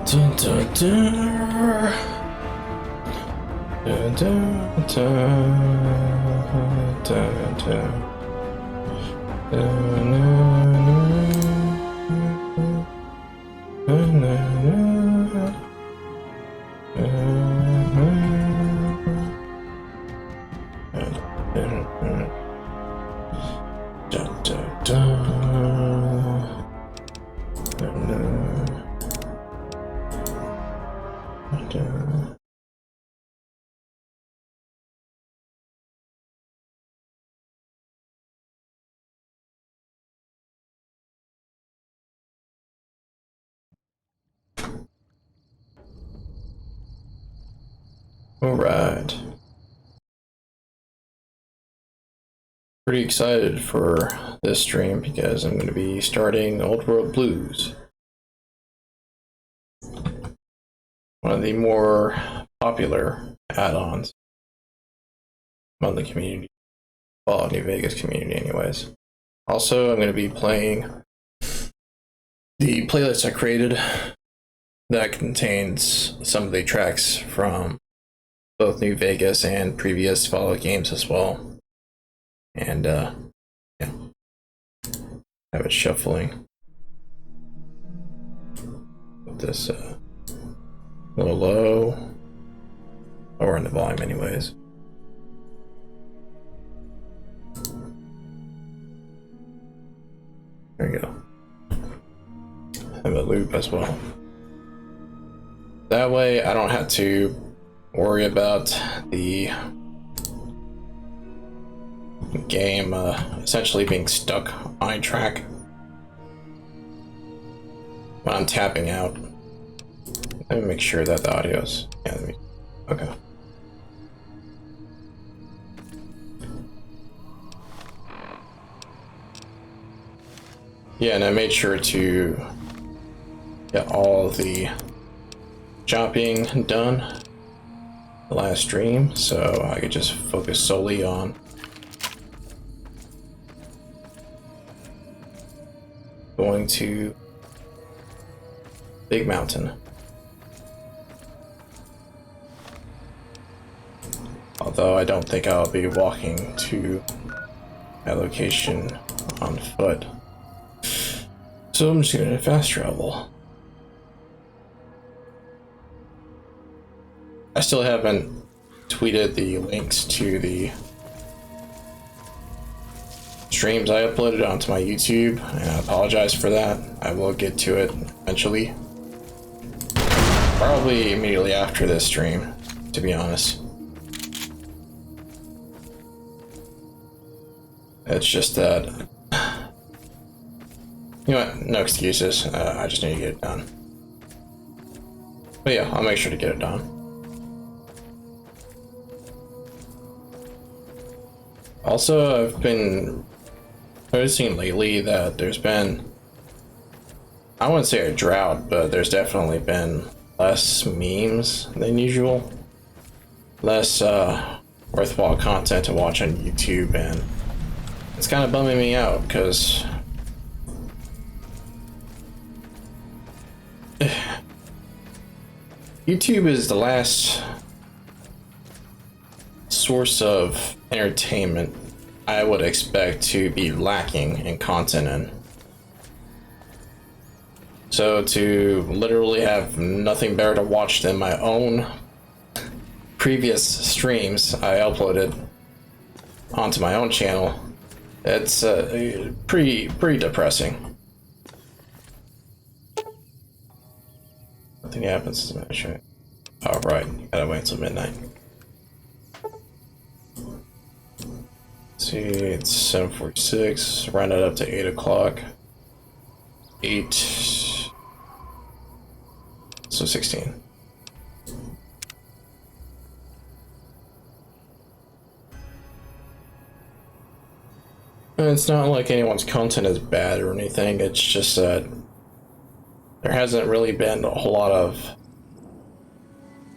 Dun, dun, dun. Dun, dun, dun, dun, dun. Dun, dun, dun, dun, dun, dun. All right. Pretty excited for this stream because I'm going to be starting Old World Blues. One of the more popular add-ons among the community. Well, New Vegas community anyways. Also, I'm going to be playing the playlist I created that contains some of the tracks from both New Vegas and previous Fallout games as well. And yeah, have it shuffling. Put this a little low, or in the volume anyways. There you go. Have a loop as well. That way I don't have to worry about the game essentially being stuck on a track when I'm tapping out. Let me make sure that the audio's okay. Yeah, and I made sure to get all the chopping done the last stream, so I could just focus solely on going to Big Mountain. Although I don't think I'll be walking to that location on foot. So I'm just gonna fast travel. I still haven't tweeted the links to the streams I uploaded onto my YouTube, and I apologize for that. I will get to it eventually. Probably immediately after this stream, to be honest. It's just that, you know what, no excuses, I just need to get it done. But yeah, I'll make sure to get it done. Also, I've been noticing lately that there's been, I wouldn't say a drought, but there's definitely been less memes than usual. Less worthwhile content to watch on YouTube, and it's kind of bumming me out because YouTube is the last source of entertainment I would expect to be lacking in content in. So to literally have nothing better to watch than my own previous streams I uploaded onto my own channel, it's pretty depressing. Nothing happens to me. Oh right, you gotta wait till midnight. See, it's 7:46. Round it up to 8 o'clock. 8. So 16. And it's not like anyone's content is bad or anything. It's just that there hasn't really been a whole lot of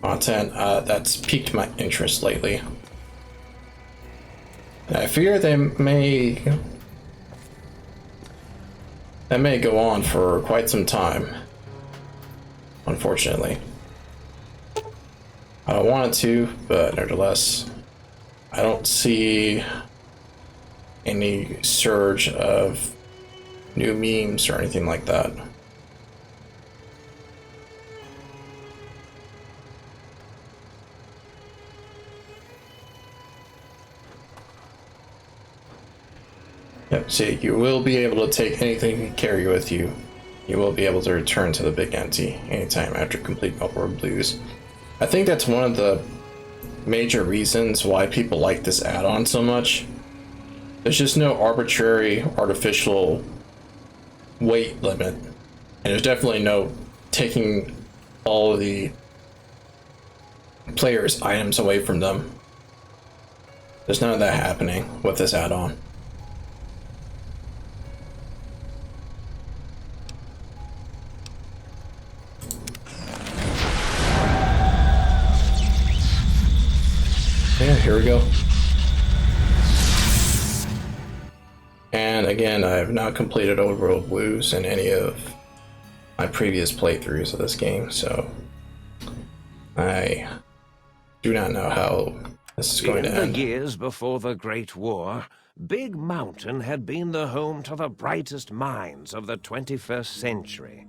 content that's piqued my interest lately. And I fear they may that may go on for quite some time, unfortunately. I don't want it to, but nevertheless, I don't see any surge of new memes or anything like that. Yep, see, you will be able to take anything you carry with you. You will be able to return to the Big Empty anytime after complete Meltwater Blues. I think that's one of the major reasons why people like this add-on so much. There's just no arbitrary, artificial weight limit. And there's definitely no taking all of the players' items away from them. There's none of that happening with this add-on. Yeah, here we go. And again, I have not completed Overworld Blues in any of my previous playthroughs of this game, so I do not know how this is going to end. In the years before the Great War, Big Mountain had been the home to the brightest minds of the 21st century.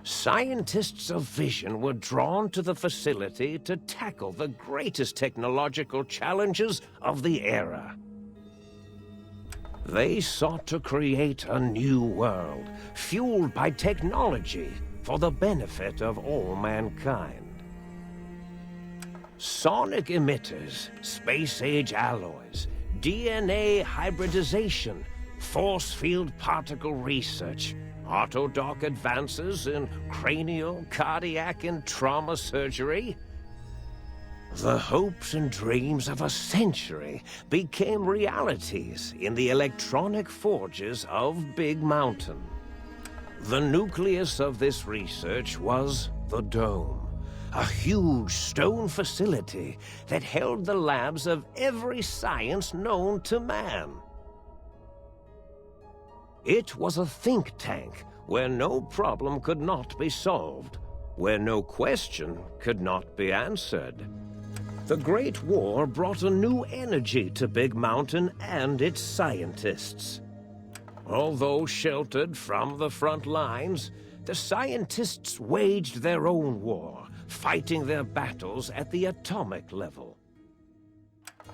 Scientists of vision were drawn to the facility to tackle the greatest technological challenges of the era. They sought to create a new world, fueled by technology for the benefit of all mankind. Sonic emitters, space-age alloys, DNA hybridization, force field particle research, Autodoc advances in cranial, cardiac, and trauma surgery. The hopes and dreams of a century became realities in the electronic forges of Big Mountain. The nucleus of this research was the Dome, a huge stone facility that held the labs of every science known to man. It was a think tank where no problem could not be solved, where no question could not be answered. The Great War brought a new energy to Big Mountain and its scientists. Although sheltered from the front lines, the scientists waged their own war, fighting their battles at the atomic level.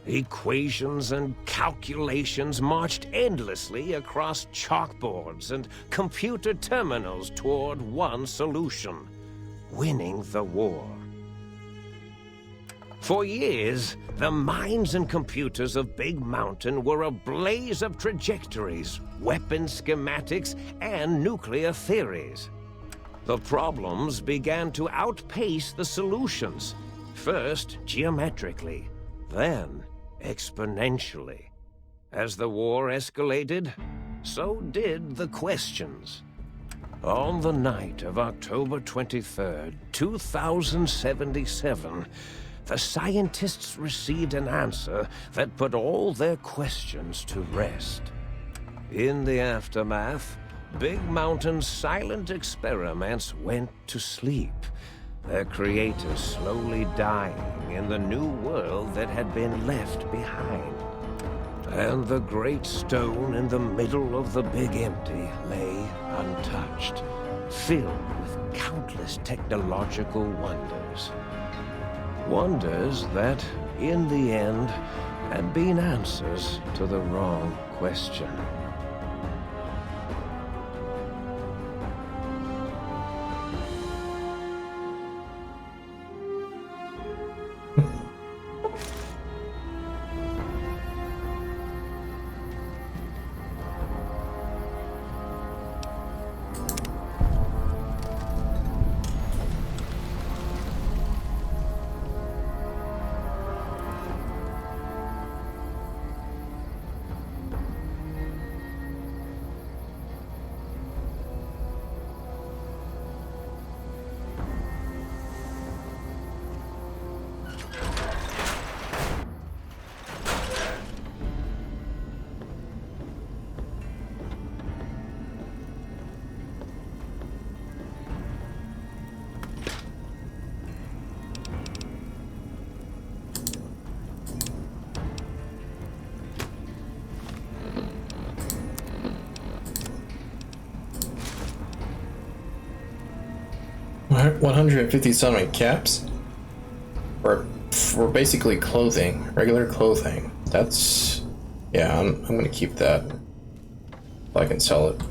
Equations and calculations marched endlessly across chalkboards and computer terminals toward one solution: winning the war. For years, the minds and computers of Big Mountain were a blaze of trajectories, weapon schematics, and nuclear theories. The problems began to outpace the solutions, first geometrically, then exponentially. As the war escalated, so did the questions. On the night of October 23rd, 2077, the scientists received an answer that put all their questions to rest. In the aftermath, Big Mountain's silent experiments went to sleep, their creators slowly dying in the new world that had been left behind. And the great stone in the middle of the Big Empty lay untouched, filled with countless technological wonders. Wonders that, in the end, had been answers to the wrong question. 150 summon caps. For basically clothing, regular clothing. That's, yeah, I'm gonna keep that if I can sell it.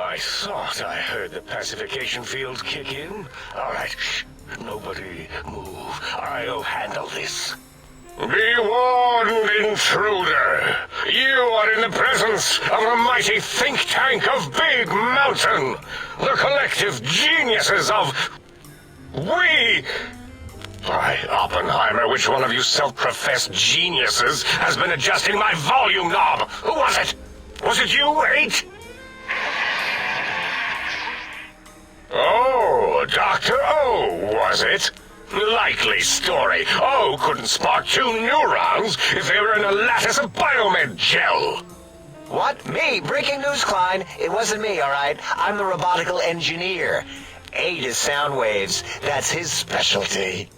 I thought I heard the pacification field kick in. All right, shh. Nobody move. I'll handle this. Be warned, intruder. You are in the presence of the mighty think tank of Big Mountain. The collective geniuses of... We... By Oppenheimer, which one of you self-professed geniuses has been adjusting my volume knob? Who was it? Was it you, 8? Oh, Dr. O, was it? Likely story. O couldn't spark 2 neurons if they were in a lattice of biomed gel. What? Me? Breaking news, Klein. It wasn't me, all right? I'm the robotical engineer. 8 is sound waves. That's his specialty.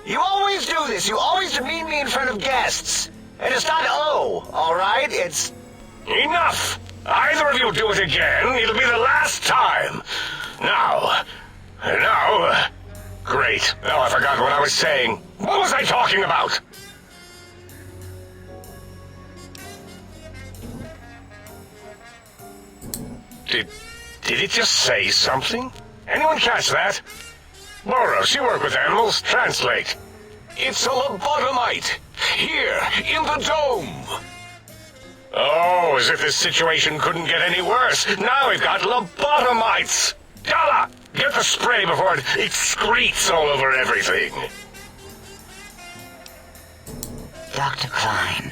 You always do this. You always demean me in front of guests. And it's not O, all right? It's... Enough! Either of you do it again, it'll be the last time. Now... Great. Now I forgot what I was saying. What was I talking about? Did it just say something? Anyone catch that? Boros, you work with animals. Translate. It's a lobotomite. Here, in the dome. Oh, as if this situation couldn't get any worse. Now we've got lobotomites. Dala, get the spray before it excretes all over everything. Dr. Klein,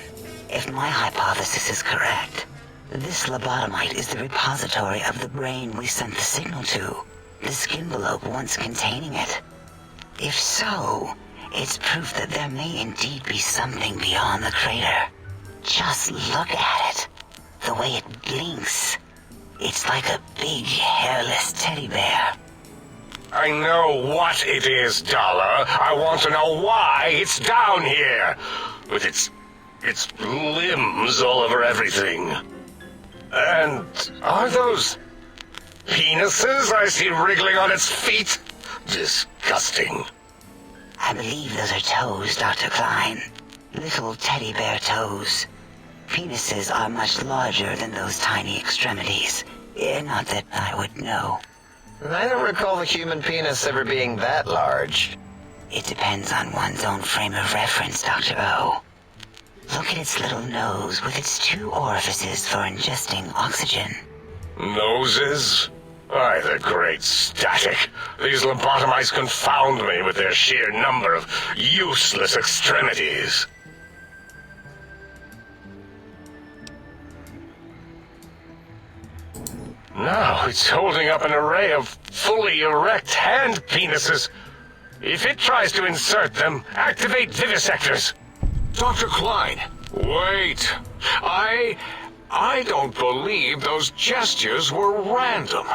if my hypothesis is correct, this lobotomite is the repository of the brain we sent the signal to, the skinvelope once containing it. If so, it's proof that there may indeed be something beyond the crater. Just look at it. The way it blinks. It's like a big, hairless teddy bear. I know what it is, Dala. I want to know why it's down here. With its limbs all over everything. And are those penises I see wriggling on its feet? Disgusting. I believe those are toes, Dr. Klein. Little teddy bear toes. Penises are much larger than those tiny extremities. Not that I would know. I don't recall the human penis ever being that large. It depends on one's own frame of reference, Dr. O. Look at its little nose with its 2 orifices for ingesting oxygen. Noses? Why, the great static. These lobotomites confound me with their sheer number of useless extremities. Now it's holding up an array of fully erect hand penises. If it tries to insert them, activate vivisectors. Dr. Klein, wait. I don't believe those gestures were random.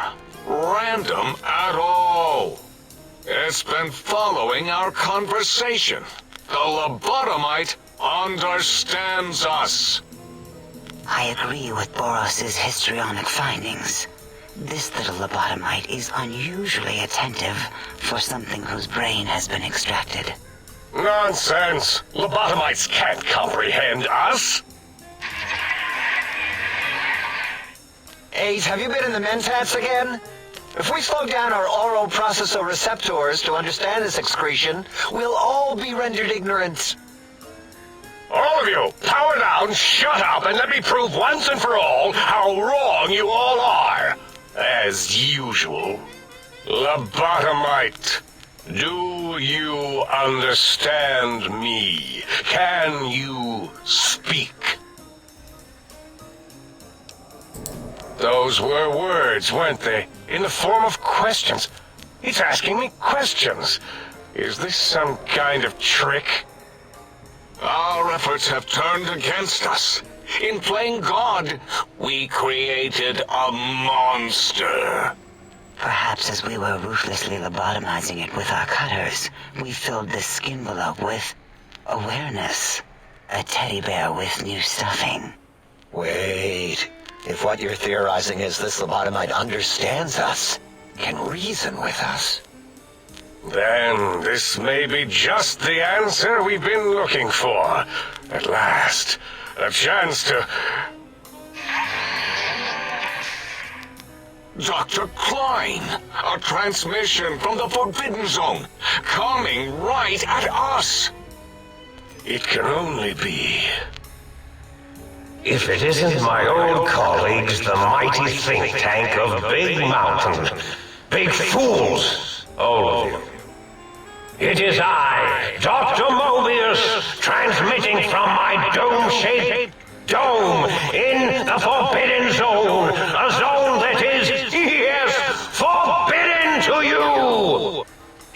Random at all. It's been following our conversation. The lobotomite understands us. I agree with Boros's histrionic findings. This little lobotomite is unusually attentive for something whose brain has been extracted. Nonsense! Lobotomites can't comprehend us! 8, have you been in the mentats again? If we slow down our oral processoreceptors to understand this excretion, we'll all be rendered ignorant. All of you, power down, shut up, and let me prove once and for all how wrong you all are. As usual. Lobotomite, do you understand me? Can you speak? Those were words, weren't they? In the form of questions. It's asking me questions. Is this some kind of trick? Our efforts have turned against us. In playing God, we created a monster. Perhaps as we were ruthlessly lobotomizing it with our cutters, we filled this skin envelope with awareness. A teddy bear with new stuffing. Wait. If what you're theorizing is this lobotomite understands us, can reason with us. Then this may be just the answer we've been looking for. At last, a chance to... Dr. Klein, a transmission from the Forbidden Zone, coming right at us. It can only be... If it isn't my old colleagues, the mighty think tank of Big Mountain. Big fools, all of you. It is I, Dr. Mobius, transmitting from my dome-shaped dome in the Forbidden Zone. A zone that is, yes, forbidden to you.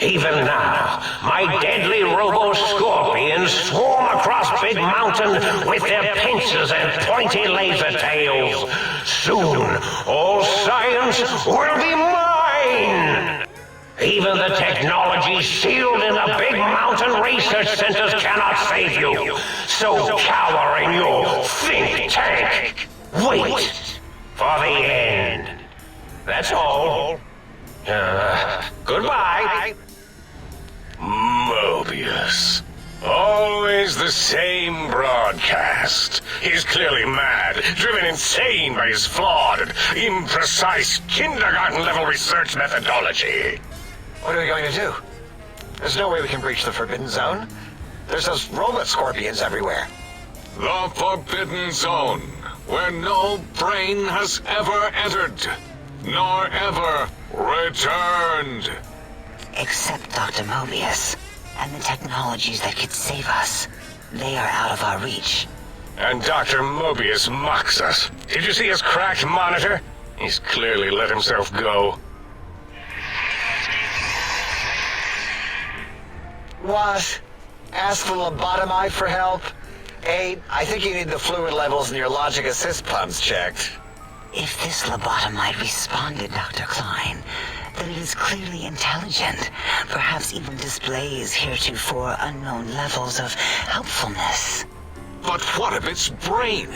Even now, my deadly robo-scorpions swarm across Big Mountain with their pincers and pointy laser tails. Soon, all science will be mine! Even the technology sealed in the Big Mountain research centers cannot save you. So cower in your think tank. Wait for the end. That's all. Goodbye. Mobius. Always the same broadcast. He's clearly mad, driven insane by his flawed and imprecise kindergarten-level research methodology. What are we going to do? There's no way we can breach the Forbidden Zone. There's those robot scorpions everywhere. The Forbidden Zone, where no brain has ever entered, nor ever returned. Except Dr. Mobius and the technologies that could save us. They are out of our reach. And Dr. Mobius mocks us. Did you see his cracked monitor? He's clearly let himself go. What? Ask the lobotomite for help? Aid, I think you need the fluid levels in your logic assist pumps checked. If this lobotomite responded, Dr. Klein, then it is clearly intelligent, perhaps even displays heretofore unknown levels of helpfulness. But what of its brain?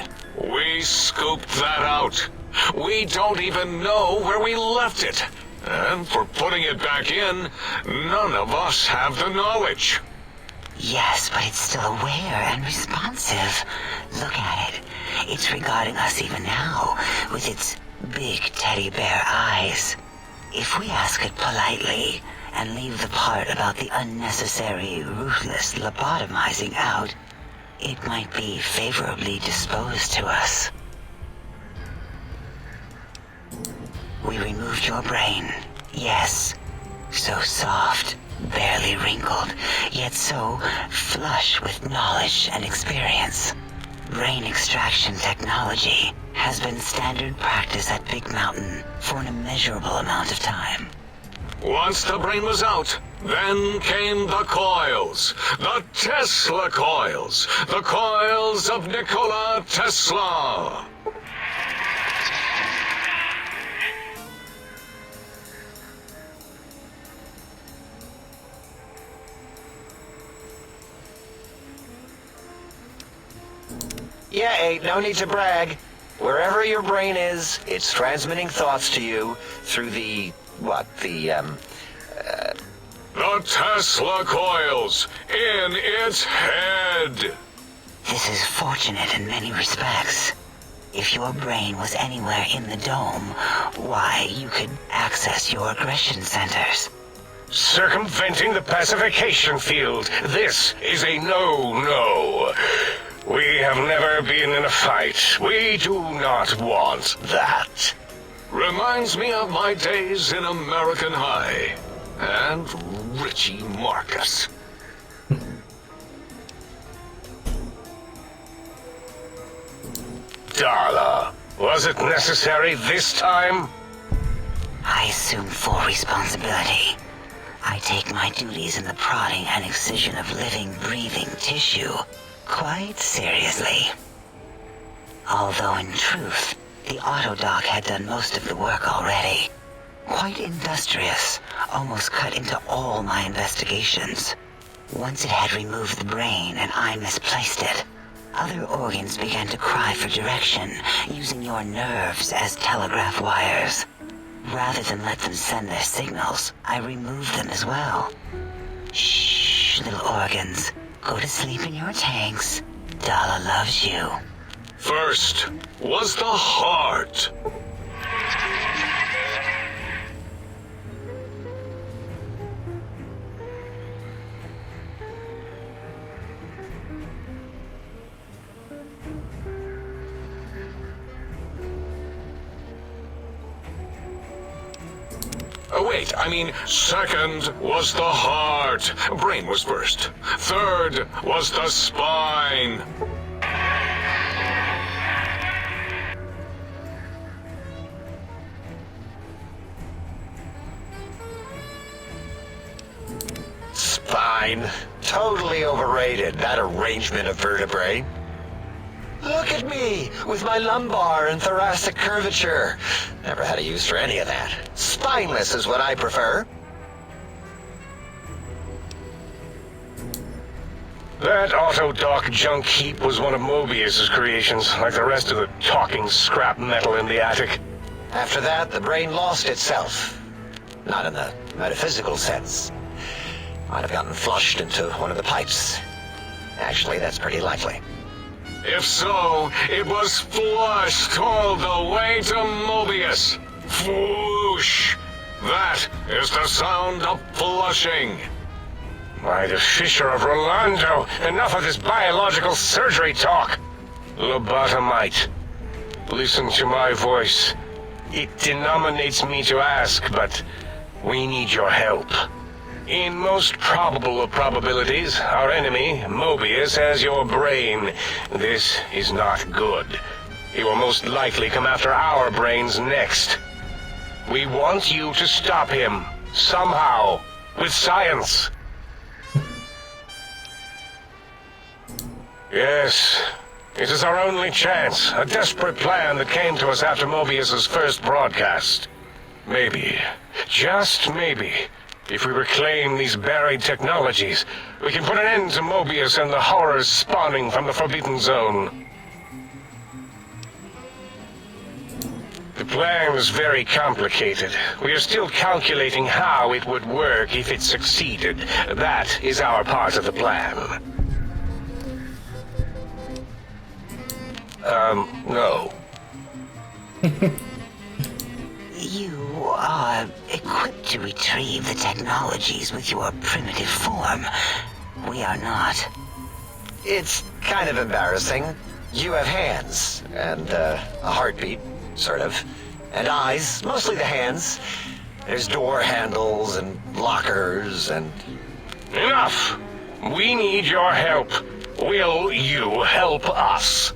We scooped that out. We don't even know where we left it. And for putting it back in, none of us have the knowledge. Yes, but it's still aware and responsive. Look at it. It's regarding us even now, with its big teddy bear eyes. If we ask it politely, and leave the part about the unnecessary, ruthless lobotomizing out, it might be favorably disposed to us. We removed your brain, yes. So soft, barely wrinkled, yet so flush with knowledge and experience. Brain extraction technology has been standard practice at Big Mountain for an immeasurable amount of time. Once the brain was out, then came the coils. The Tesla coils. The coils of Nikola Tesla. Yeah, Aid, no need to brag. Wherever your brain is, it's transmitting thoughts to you through the Tesla coils in its head. This is fortunate in many respects. If your brain was anywhere in the dome, why, you could access your aggression centers. Circumventing the pacification field. This is a no-no. We have never been in a fight. We do not want that. Reminds me of my days in American High. And Richie Marcus. Darla, was it necessary this time? I assume full responsibility. I take my duties in the prodding and excision of living, breathing tissue quite seriously. Although in truth, the autodoc had done most of the work already. Quite industrious, almost cut into all my investigations. Once it had removed the brain and I misplaced it, other organs began to cry for direction, using your nerves as telegraph wires. Rather than let them send their signals, I removed them as well. Shh, little organs. Go to sleep in your tanks. Dala loves you. First was the heart. Wait, I mean, second was the heart. Brain was first. Third was the spine. Spine. Totally overrated, that arrangement of vertebrae. Look at me, with my lumbar and thoracic curvature. Never had a use for any of that. Spineless is what I prefer. That autodoc junk heap was one of Mobius's creations, like the rest of the talking scrap metal in the attic. After that, the brain lost itself. Not in the metaphysical sense. Might have gotten flushed into one of the pipes. Actually, that's pretty likely. If so, it was flushed all the way to Mobius. Flush. That is the sound of flushing. By the Fisher of Rolando, enough of this biological surgery talk. Lobotomite, listen to my voice. It denominates me to ask, but we need your help. In most probable of probabilities, our enemy, Mobius, has your brain. This is not good. He will most likely come after our brains next. We want you to stop him, somehow, with science. Yes, it is our only chance, a desperate plan that came to us after Mobius's first broadcast. Maybe, just maybe, if we reclaim these buried technologies, we can put an end to Mobius and the horrors spawning from the Forbidden Zone. The plan is very complicated. We are still calculating how it would work if it succeeded. That is our part of the plan. No. You are equipped to retrieve the technologies with your primitive form. We are not. It's kind of embarrassing. You have hands, and a heartbeat, sort of, and eyes, mostly the hands. There's door handles and lockers and... Enough! We need your help. Will you help us?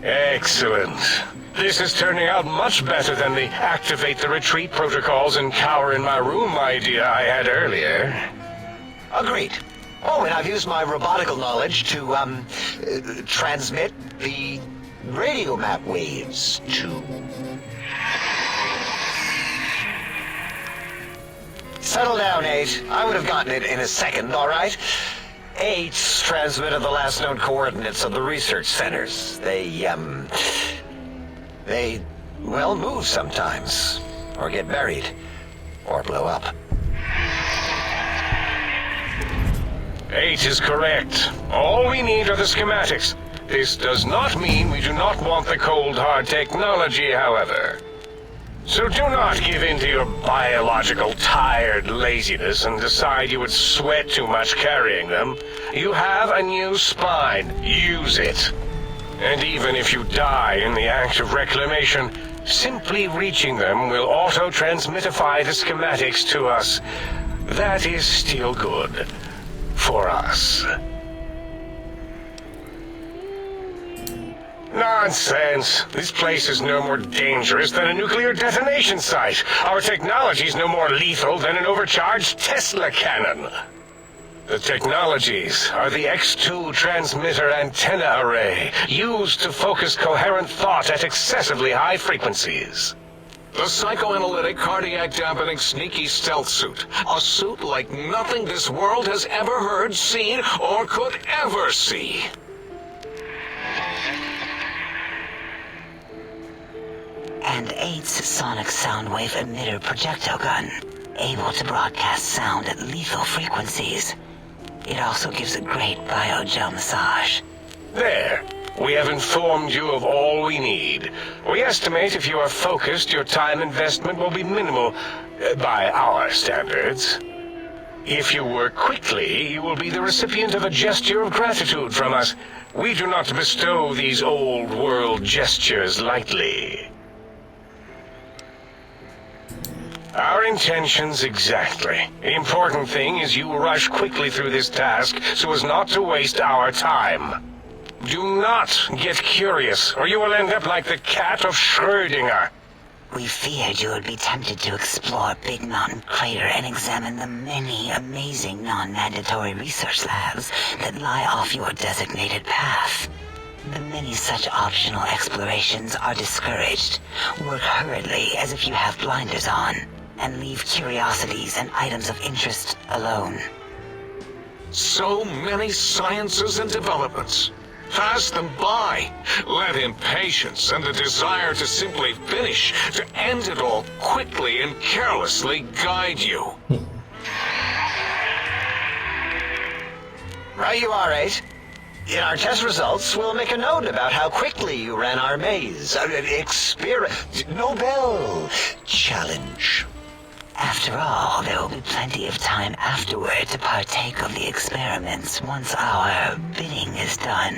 Excellent. This is turning out much better than the activate the retreat protocols and cower in my room idea I had earlier. Agreed. Oh, and I've used my robotical knowledge to, transmit the radio map waves to... Settle down, 8. I would have gotten it in a second, all right? 8's transmitted the last known coordinates of the research centers. They, well, move sometimes. Or get buried. Or blow up. 8 is correct. All we need are the schematics. This does not mean we do not want the cold hard technology, however. So do not give in to your biological tired laziness and decide you would sweat too much carrying them. You have a new spine. Use it. And even if you die in the act of reclamation, simply reaching them will auto-transmitify the schematics to us. That is still good. For us. Nonsense. This place is no more dangerous than a nuclear detonation site. Our technology is no more lethal than an overcharged Tesla cannon. The technologies are the X2 transmitter antenna array, used to focus coherent thought at excessively high frequencies. The psychoanalytic, cardiac dampening, sneaky stealth suit. A suit like nothing this world has ever heard, seen, or could ever see. And 8's sonic sound wave emitter projectile gun, able to broadcast sound at lethal frequencies. It also gives a great biogel massage. There. We have informed you of all we need. We estimate if you are focused, your time investment will be minimal, by our standards. If you work quickly, you will be the recipient of a gesture of gratitude from us. We do not bestow these old-world gestures lightly. Our intentions exactly. The important thing is you rush quickly through this task so as not to waste our time. Do not get curious, or you will end up like the cat of Schrödinger. We feared you would be tempted to explore Big Mountain Crater and examine the many amazing non-mandatory research labs that lie off your designated path. The many such optional explorations are discouraged. Work hurriedly as if you have blinders on, and leave curiosities and items of interest alone. So many sciences and developments. Pass them by. Let impatience and the desire to simply finish, to end it all quickly and carelessly guide you. Right you are, 8. In our test results, we'll make a note about how quickly you ran our maze. Nobel challenge. After all, there will be plenty of time afterward to partake of the experiments once our bidding is done.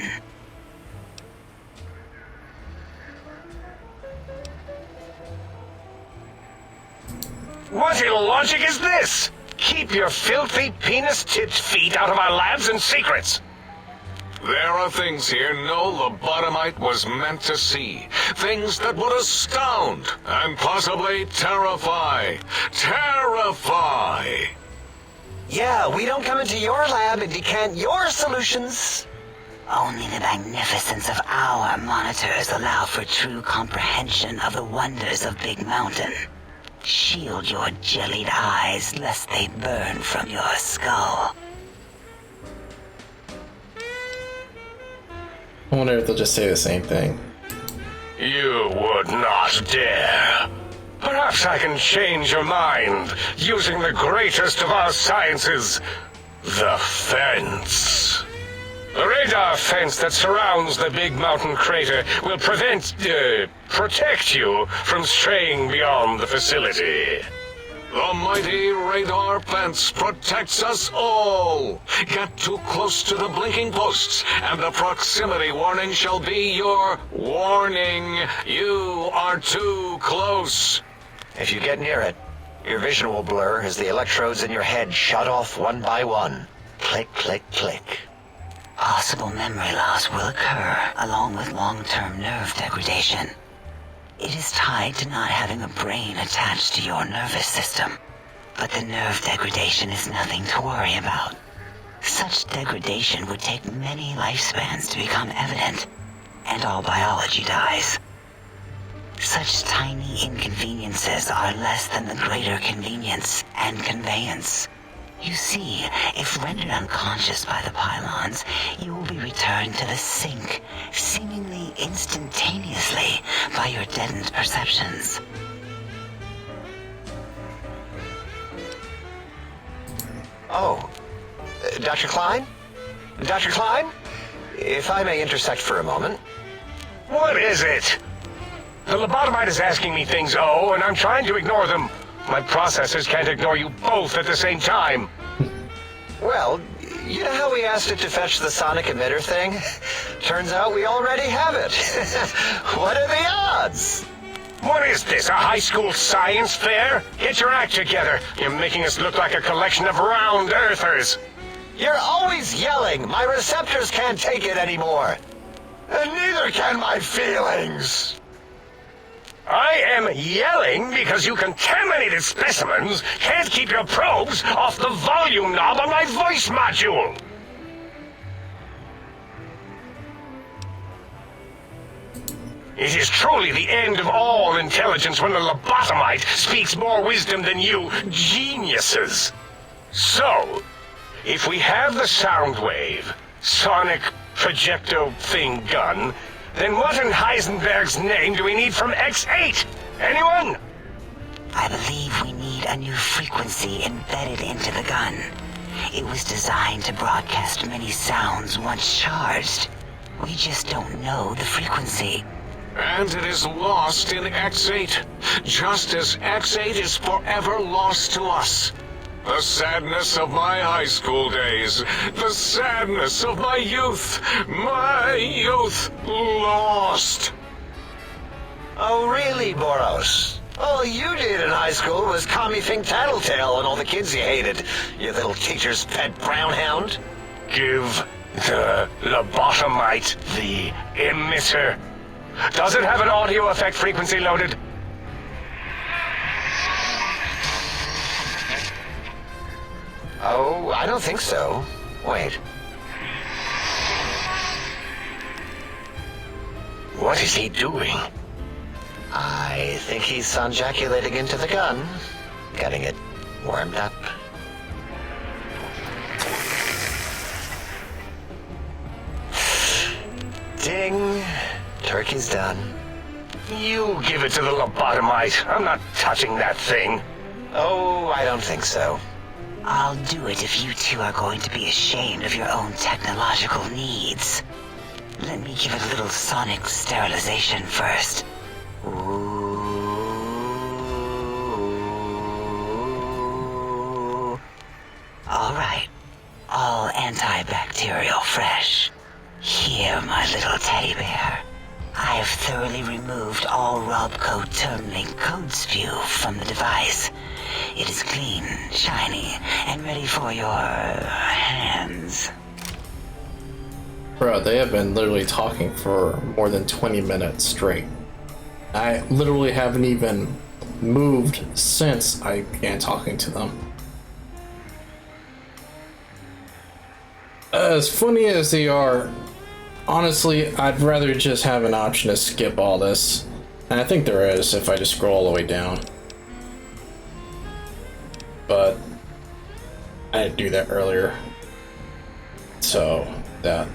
What illogic is this? Keep your filthy, penis-tipped feet out of our labs and secrets. There are things here no lobotomite was meant to see. Things that would astound and possibly terrify. Terrify! Yeah, we don't come into your lab and decant your solutions. Only the magnificence of our monitors allow for true comprehension of the wonders of Big Mountain. Shield your jellied eyes lest they burn from your skull. I wonder if they'll just say the same thing. You would not dare. Perhaps I can change your mind using the greatest of our sciences, the fence. The radar fence that surrounds the Big Mountain Crater will protect you from straying beyond the facility. The mighty radar fence protects us all. Get too close to the blinking posts, and the proximity warning shall be your warning. You are too close. If you get near it, your vision will blur as the electrodes in your head shut off one by one. Click, click, click. Possible memory loss will occur, along with long-term nerve degradation. It is tied to not having a brain attached to your nervous system. But the nerve degradation is nothing to worry about. Such degradation would take many lifespans to become evident, and all biology dies. Such tiny inconveniences are less than the greater convenience and conveyance. You see, if rendered unconscious by the pylons, you will be returned to the sink, seemingly instantaneously by your deadened perceptions. Oh, Dr. Klein? Dr. Klein? If I may intersect for a moment. What is it? The lobotomite is asking me things, and I'm trying to ignore them. My processors can't ignore you both at the same time. Well, you know how we asked it to fetch the sonic emitter thing? Turns out we already have it. What are the odds? What is this, a high school science fair? Get your act together. You're making us look like a collection of round earthers. You're always yelling. My receptors can't take it anymore. And neither can my feelings. I am yelling because you contaminated specimens can't keep your probes off the volume knob on my voice module. It is truly the end of all intelligence when the lobotomite speaks more wisdom than you geniuses. So, if we have the Soundwave, sonic projecto thing gun, then what in Heisenberg's name do we need from X8? Anyone? I believe we need a new frequency embedded into the gun. It was designed to broadcast many sounds once charged. We just don't know the frequency. And it is lost in X8, just as X8 is forever lost to us. The sadness of my high school days, the sadness of my youth lost. Oh, really, Boros? All you did in high school was call me Fink Tattletale and all the kids you hated, you little teacher's pet brown hound. Give the lobotomite the emitter. Does it have an audio effect frequency loaded? Oh, I don't think so. Wait. What is he doing? I think he's sonjaculating into the gun, getting it warmed up. Ding. Turkey's done. You give it to the lobotomite. I'm not touching that thing. Oh, I don't think so. I'll do it if you two are going to be ashamed of your own technological needs. Let me give it a little sonic sterilization first. Ooh. All right. All antibacterial fresh. Here, my little teddy bear. I have thoroughly removed all Robco Termlink code spew from the device. It is clean, shiny, and ready for your hands. Bro, they have been literally talking for more than 20 minutes straight. I literally haven't even moved since I began talking to them. As funny as they are, honestly, I'd rather just have an option to skip all this. And I think there is if I just scroll all the way down. But I didn't do that earlier. So, that.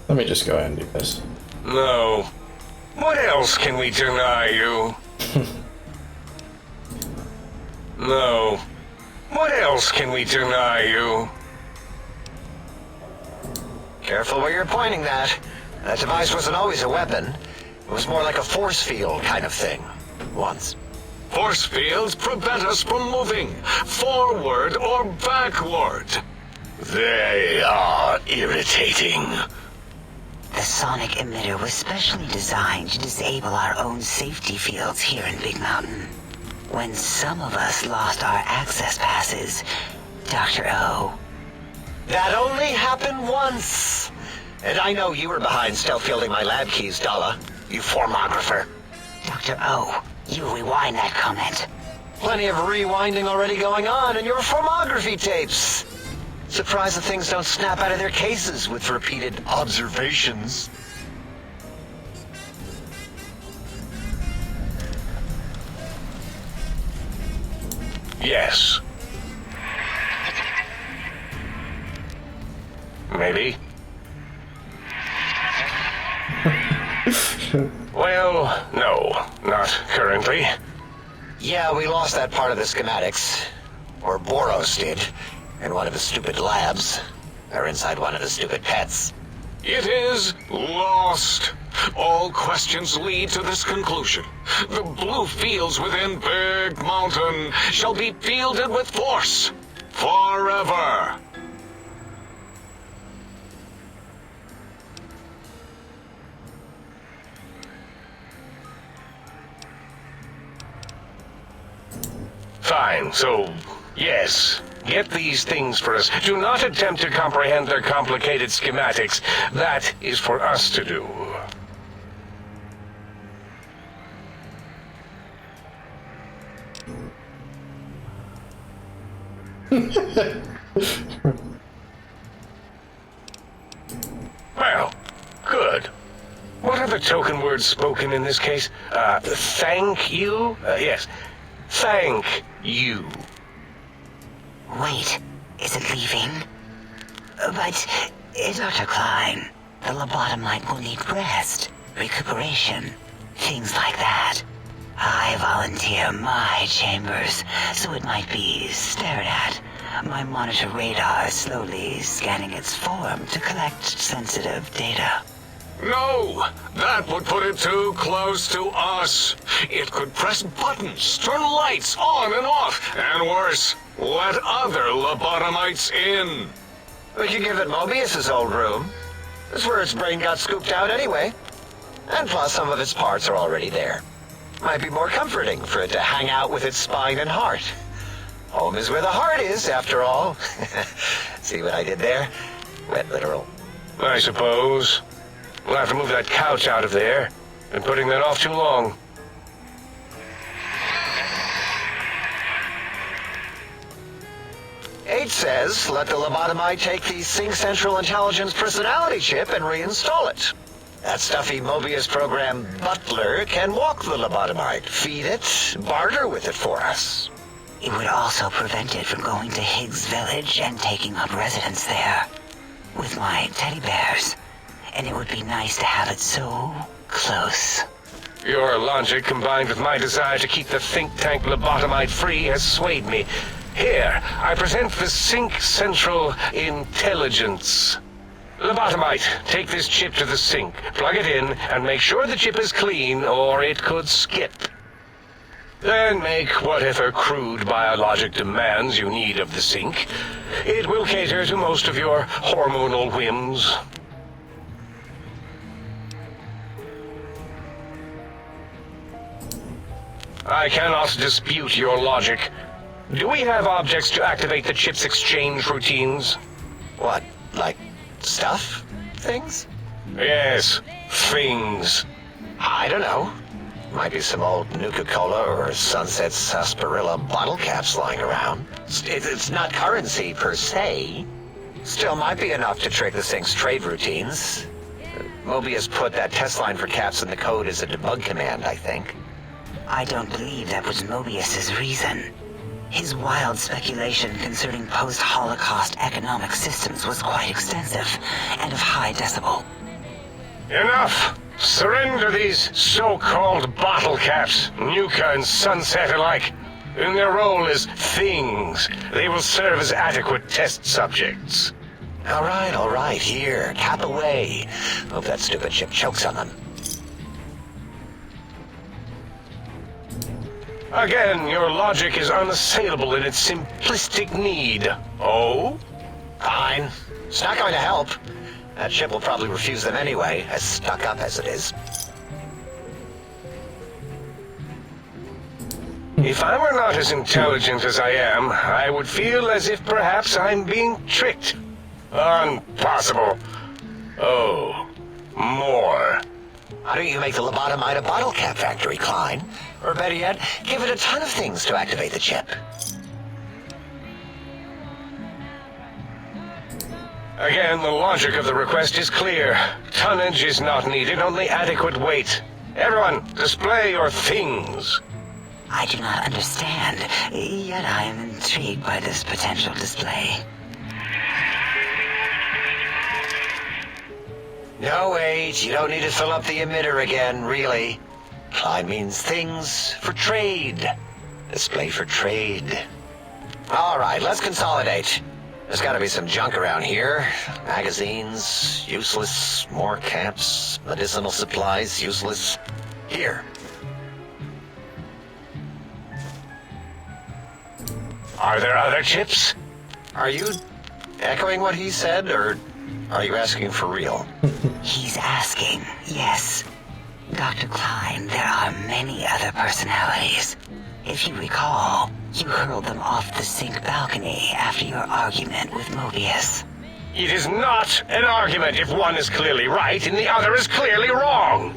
Let me just go ahead and do this. No. What else can we deny you? No. What else can we deny you? Careful where you're pointing that. That device wasn't always a weapon. It was more like a force field kind of thing. Once. Force fields prevent us from moving forward or backward. They are irritating. The sonic emitter was specially designed to disable our own safety fields here in Big Mountain. When some of us lost our access passes, Dr. O. That only happened once. And I know you were behind stealth fielding my lab keys, Dala. You formographer. Dr. O, you rewind that comment. Plenty of rewinding already going on in your formography tapes. Surprised that things don't snap out of their cases with repeated observations. Yes. Maybe. Well, no, not currently. Yeah, we lost that part of the schematics. Or Boros did. In one of his stupid labs. Or inside one of his stupid pets. It is lost. All questions lead to this conclusion. The blue fields within Big Mountain shall be fielded with force forever. Fine, so, yes, Get these things for us. Do not attempt to comprehend their complicated schematics. That is for us to do. Well, good. What are the token words spoken in this case? Thank you? Yes. Thank you. Wait, is it leaving? But, Dr. Klein, the lobotomite will need rest, recuperation, things like that. I volunteer my chambers, so it might be stared at. My monitor radar is slowly scanning its form to collect sensitive data. No! That would put it too close to us. It could press buttons, turn lights on and off, and worse, let other lobotomites in. We could give it Mobius's old room. That's where its brain got scooped out anyway. And plus, some of its parts are already there. Might be more comforting for it to hang out with its spine and heart. Home is where the heart is, after all. See what I did there? Wet literal. I suppose. We'll have to move that couch out of there. Been putting that off too long. H says, let the lobotomite take the Sync Central Intelligence personality chip and reinstall it. That stuffy Mobius program Butler can walk the lobotomite, feed it, barter with it for us. It would also prevent it from going to Higgs Village and taking up residence there. With my teddy bears. And it would be nice to have it so close. Your logic, combined with my desire to keep the think tank lobotomite free, has swayed me. Here, I present the Sync Central Intelligence. Lobotomite, take this chip to the sink, plug it in, and make sure the chip is clean, or it could skip. Then make whatever crude biologic demands you need of the sink. It will cater to most of your hormonal whims. I cannot dispute your logic. Do we have objects to activate the chip's exchange routines? What, like stuff? Things? Yes, things. I don't know. Might be some old Nuka-Cola or Sunset Sarsaparilla bottle caps lying around. It's not currency per se. Still might be enough to trick the Sync's trade routines. Mobius put that test line for caps in the code as a debug command, I think. I don't believe that was Mobius's reason. His wild speculation concerning post-Holocaust economic systems was quite extensive and of high decibel. Enough! Surrender these so-called bottle caps, Nuka and Sunset alike. In their role as things, they will serve as adequate test subjects. All right, here, cap away. Hope that stupid chip chokes on them. Again, your logic is unassailable in its simplistic need. Oh? Fine. It's not going to help. That chip will probably refuse them anyway, as stuck up as it is. If I were not as intelligent as I am, I would feel as if perhaps I'm being tricked. Impossible. Oh, more. Why don't you make the lobotomite a bottle cap factory, Klein? Or better yet, give it a ton of things to activate the chip. Again, the logic of the request is clear. Tonnage is not needed, only adequate weight. Everyone, display your things. I do not understand, yet I am intrigued by this potential display. No, wait, you don't need to fill up the emitter again, really. Klein means things for trade. Display for trade. All right, let's consolidate. There's got to be some junk around here. Magazines, useless. More caps, medicinal supplies, useless. Here. Are there other chips? Are you echoing what he said, or are you asking for real? He's asking, yes. Dr. Klein, there are many other personalities. If you recall, You hurled them off the sink balcony after your argument with Mobius. It is not an argument if one is clearly right and the other is clearly wrong.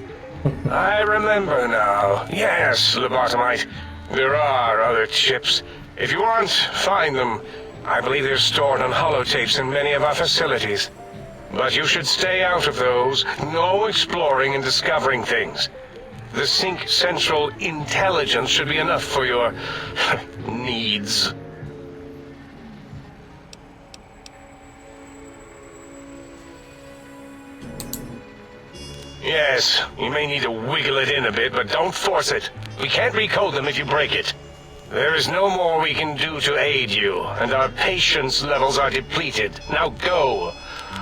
I remember now. Yes, Lobotomite. There are other chips. If you want, find them. I believe they're stored on holotapes in many of our facilities. But you should stay out of those. No exploring and discovering things. The Sync Central intelligence should be enough for your needs. Yes, you may need to wiggle it in a bit, but don't force it. We can't recode them if you break it. There is no more we can do to aid you, and our patience levels are depleted. Now go.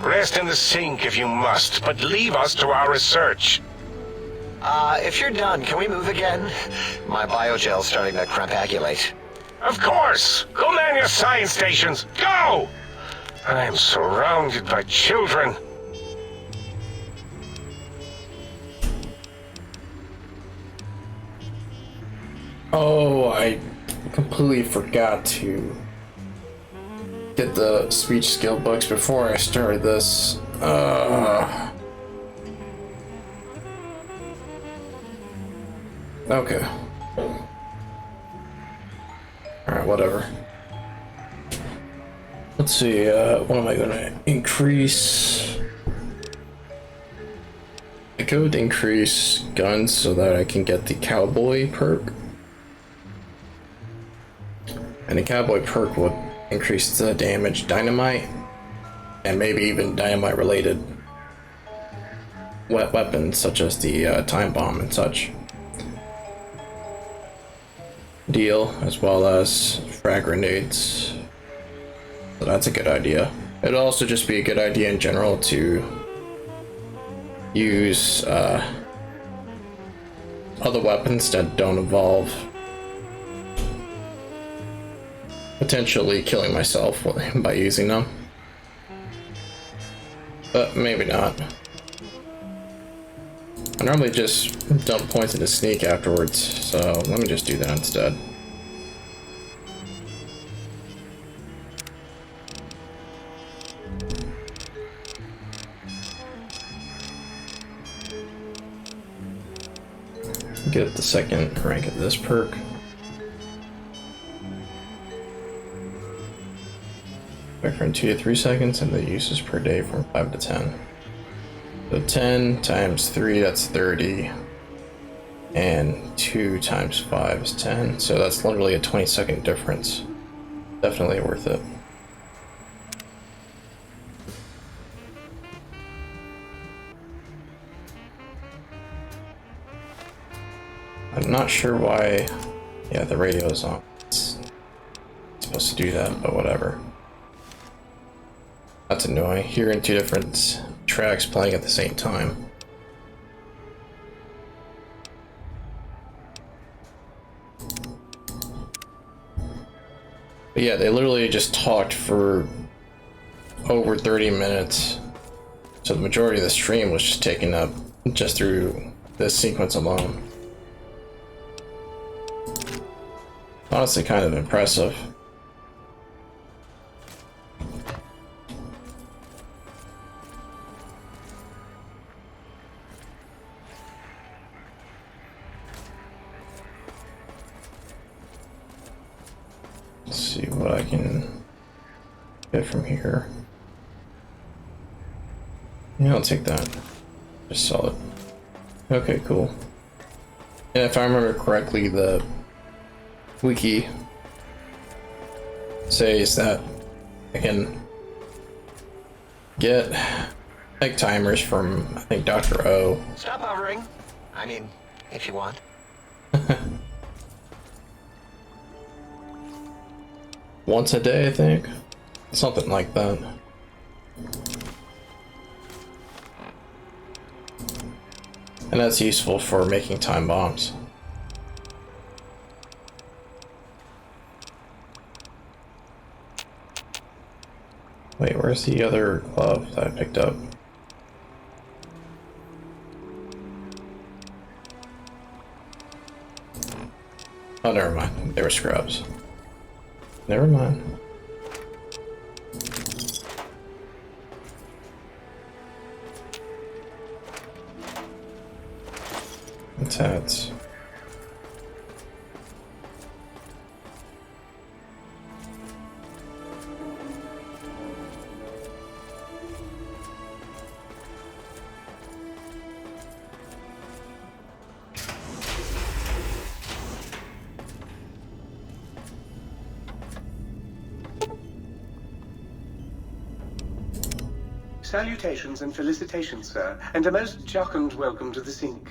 Rest in the sink if you must, but leave us to our research. If you're done, can we move again? My biogel's starting to crampagulate. Of course! Go man your science stations! Go! I am surrounded by children. Oh, I completely forgot to get the speech skill books before I started this. Okay. Alright, whatever. Let's see, what am I gonna increase? I could increase guns so that I can get the cowboy perk. And the cowboy perk would increase the damage dynamite and maybe even dynamite related weapons such as the time bomb and such deal, as well as frag grenades. So that's a good idea. It'd also just be a good idea in general to use other weapons that don't involve potentially killing myself by using them. But maybe not. I normally just dump points into sneak afterwards, so let me just do that instead. Get the second rank of this perk. From 2 to 3 seconds, and the uses per day from 5 to 10. So 10 times 3, that's 30. And 2 times 5 is 10. So that's literally a 20-second difference. Definitely worth it. I'm not sure why. Yeah, the radio is on. It's supposed to do that, but whatever. That's annoying. Hearing two different tracks playing at the same time. But yeah, they literally just talked for over 30 minutes. So the majority of the stream was just taken up just through this sequence alone. Honestly, kind of impressive. Let's see what I can get from here. Yeah, I'll take that. Just sell it. Okay, cool. And if I remember correctly, the wiki says that I can get egg timers from, I think, Dr. O. Stop hovering. I mean, if you want. Once a day, I think. Something like that. And that's useful for making time bombs. Wait, where's the other glove that I picked up? Oh, never mind. They were scrubs. Never mind. That's Salutations and felicitations, sir, and a most jocund welcome to the Sink.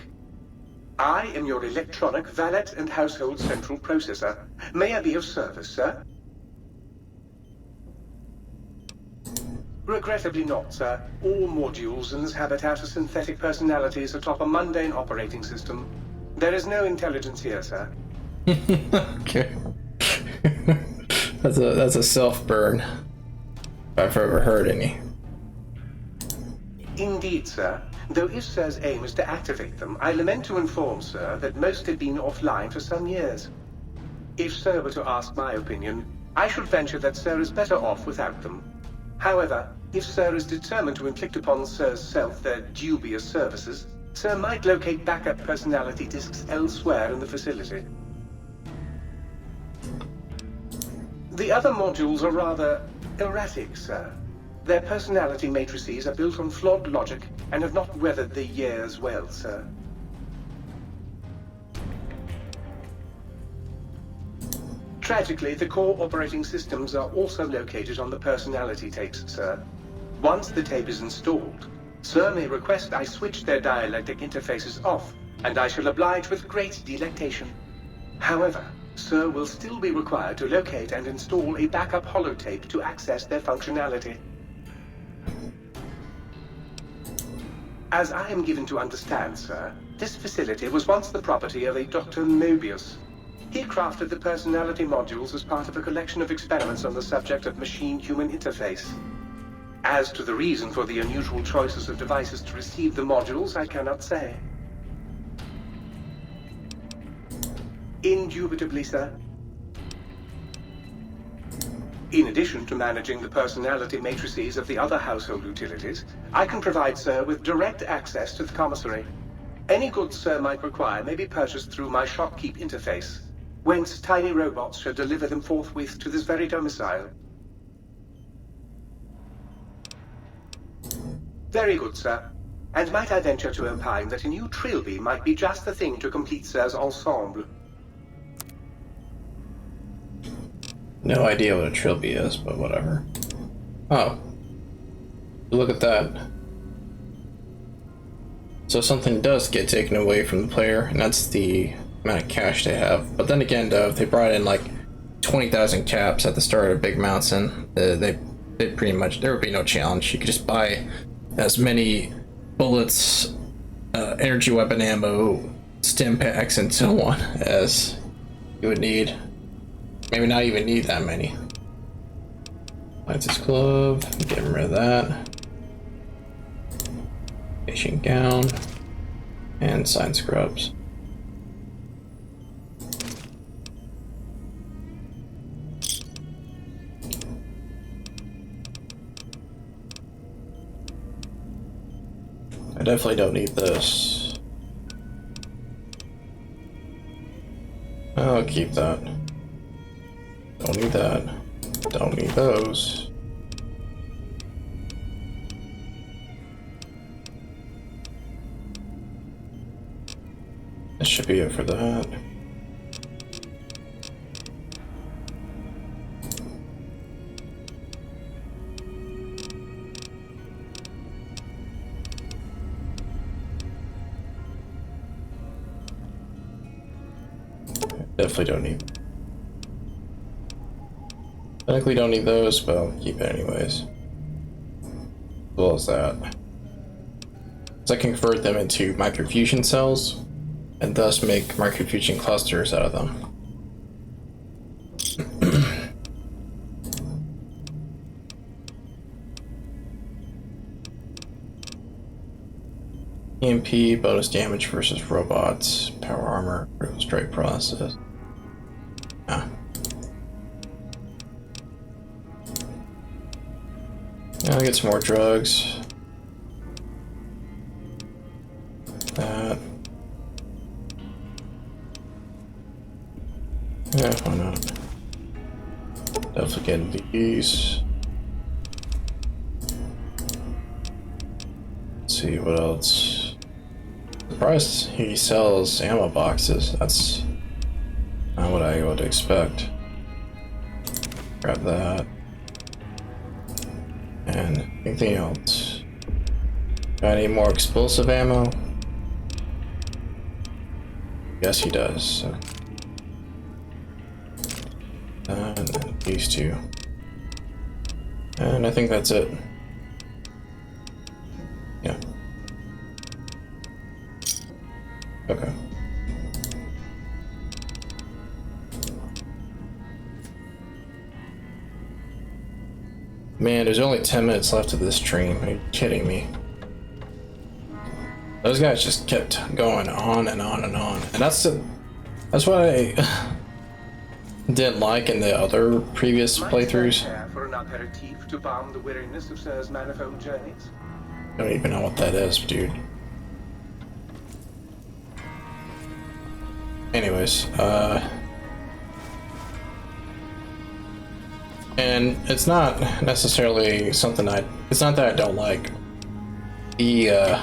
I am your electronic valet and household central processor. May I be of service, sir? Regrettably not, sir. All modules in this habitat are synthetic personalities atop a mundane operating system. There is no intelligence here, sir. okay. that's a self burn. If I've ever heard any. Indeed, sir. Though if sir's aim is to activate them, I lament to inform sir that most have been offline for some years. If sir were to ask my opinion, I should venture that sir is better off without them. However, if sir is determined to inflict upon sir's self their dubious services, sir might locate backup personality disks elsewhere in the facility. The other modules are rather erratic, sir. Their personality matrices are built on flawed logic and have not weathered the years well, sir. Tragically, the core operating systems are also located on the personality tapes, sir. Once the tape is installed, sir may request I switch their dialectic interfaces off, and I shall oblige with great delectation. However, sir will still be required to locate and install a backup holotape to access their functionality. As I am given to understand, sir, this facility was once the property of a Dr. Mobius. He crafted the personality modules as part of a collection of experiments on the subject of machine-human interface. As to the reason for the unusual choices of devices to receive the modules, I cannot say. Indubitably, sir. In addition to managing the personality matrices of the other household utilities, I can provide sir with direct access to the commissary. Any goods sir might require may be purchased through my shopkeep interface, whence tiny robots shall deliver them forthwith to this very domicile. Very good, sir. And might I venture to opine that a new trilby might be just the thing to complete sir's ensemble? No idea what a trilby is, but whatever. Oh. Look at that. So something does get taken away from the player, and that's the amount of cash they have. But then again, though, if they brought in like 20,000 caps at the start of Big Mountain, they pretty much, there would be no challenge. You could just buy as many bullets, energy weapon ammo, stim packs, and so on as you would need. Maybe not even need that many. Lights Club, getting rid of that. Patient gown, and sign scrubs. I definitely don't need this. I'll keep that. Don't need that. Don't need those. That should be it for that. Definitely don't need. Technically don't need those, but I'll keep it anyways. As well as that. So I can convert them into microfusion cells, and thus make microfusion clusters out of them. EMP, bonus damage versus robots, power armor, strike process. Ah. I'll get some more drugs. That. Yeah, why not? Definitely get these. Let's see what else. Surprised he sells ammo boxes. That's not what I would expect. Grab that. And anything else? Got any more explosive ammo? Yes, he does. So. And then these two. And I think that's it. Yeah. Okay. Man, there's only 10 minutes left of this stream. Are you kidding me? Those guys just kept going on and on and on. And that's what I didn't like in the other previous playthroughs. For an aperitif to balm the weariness of Sir's manifold journeys. I don't even know what that is, dude. Anyways, and it's not necessarily something it's not that I don't like. The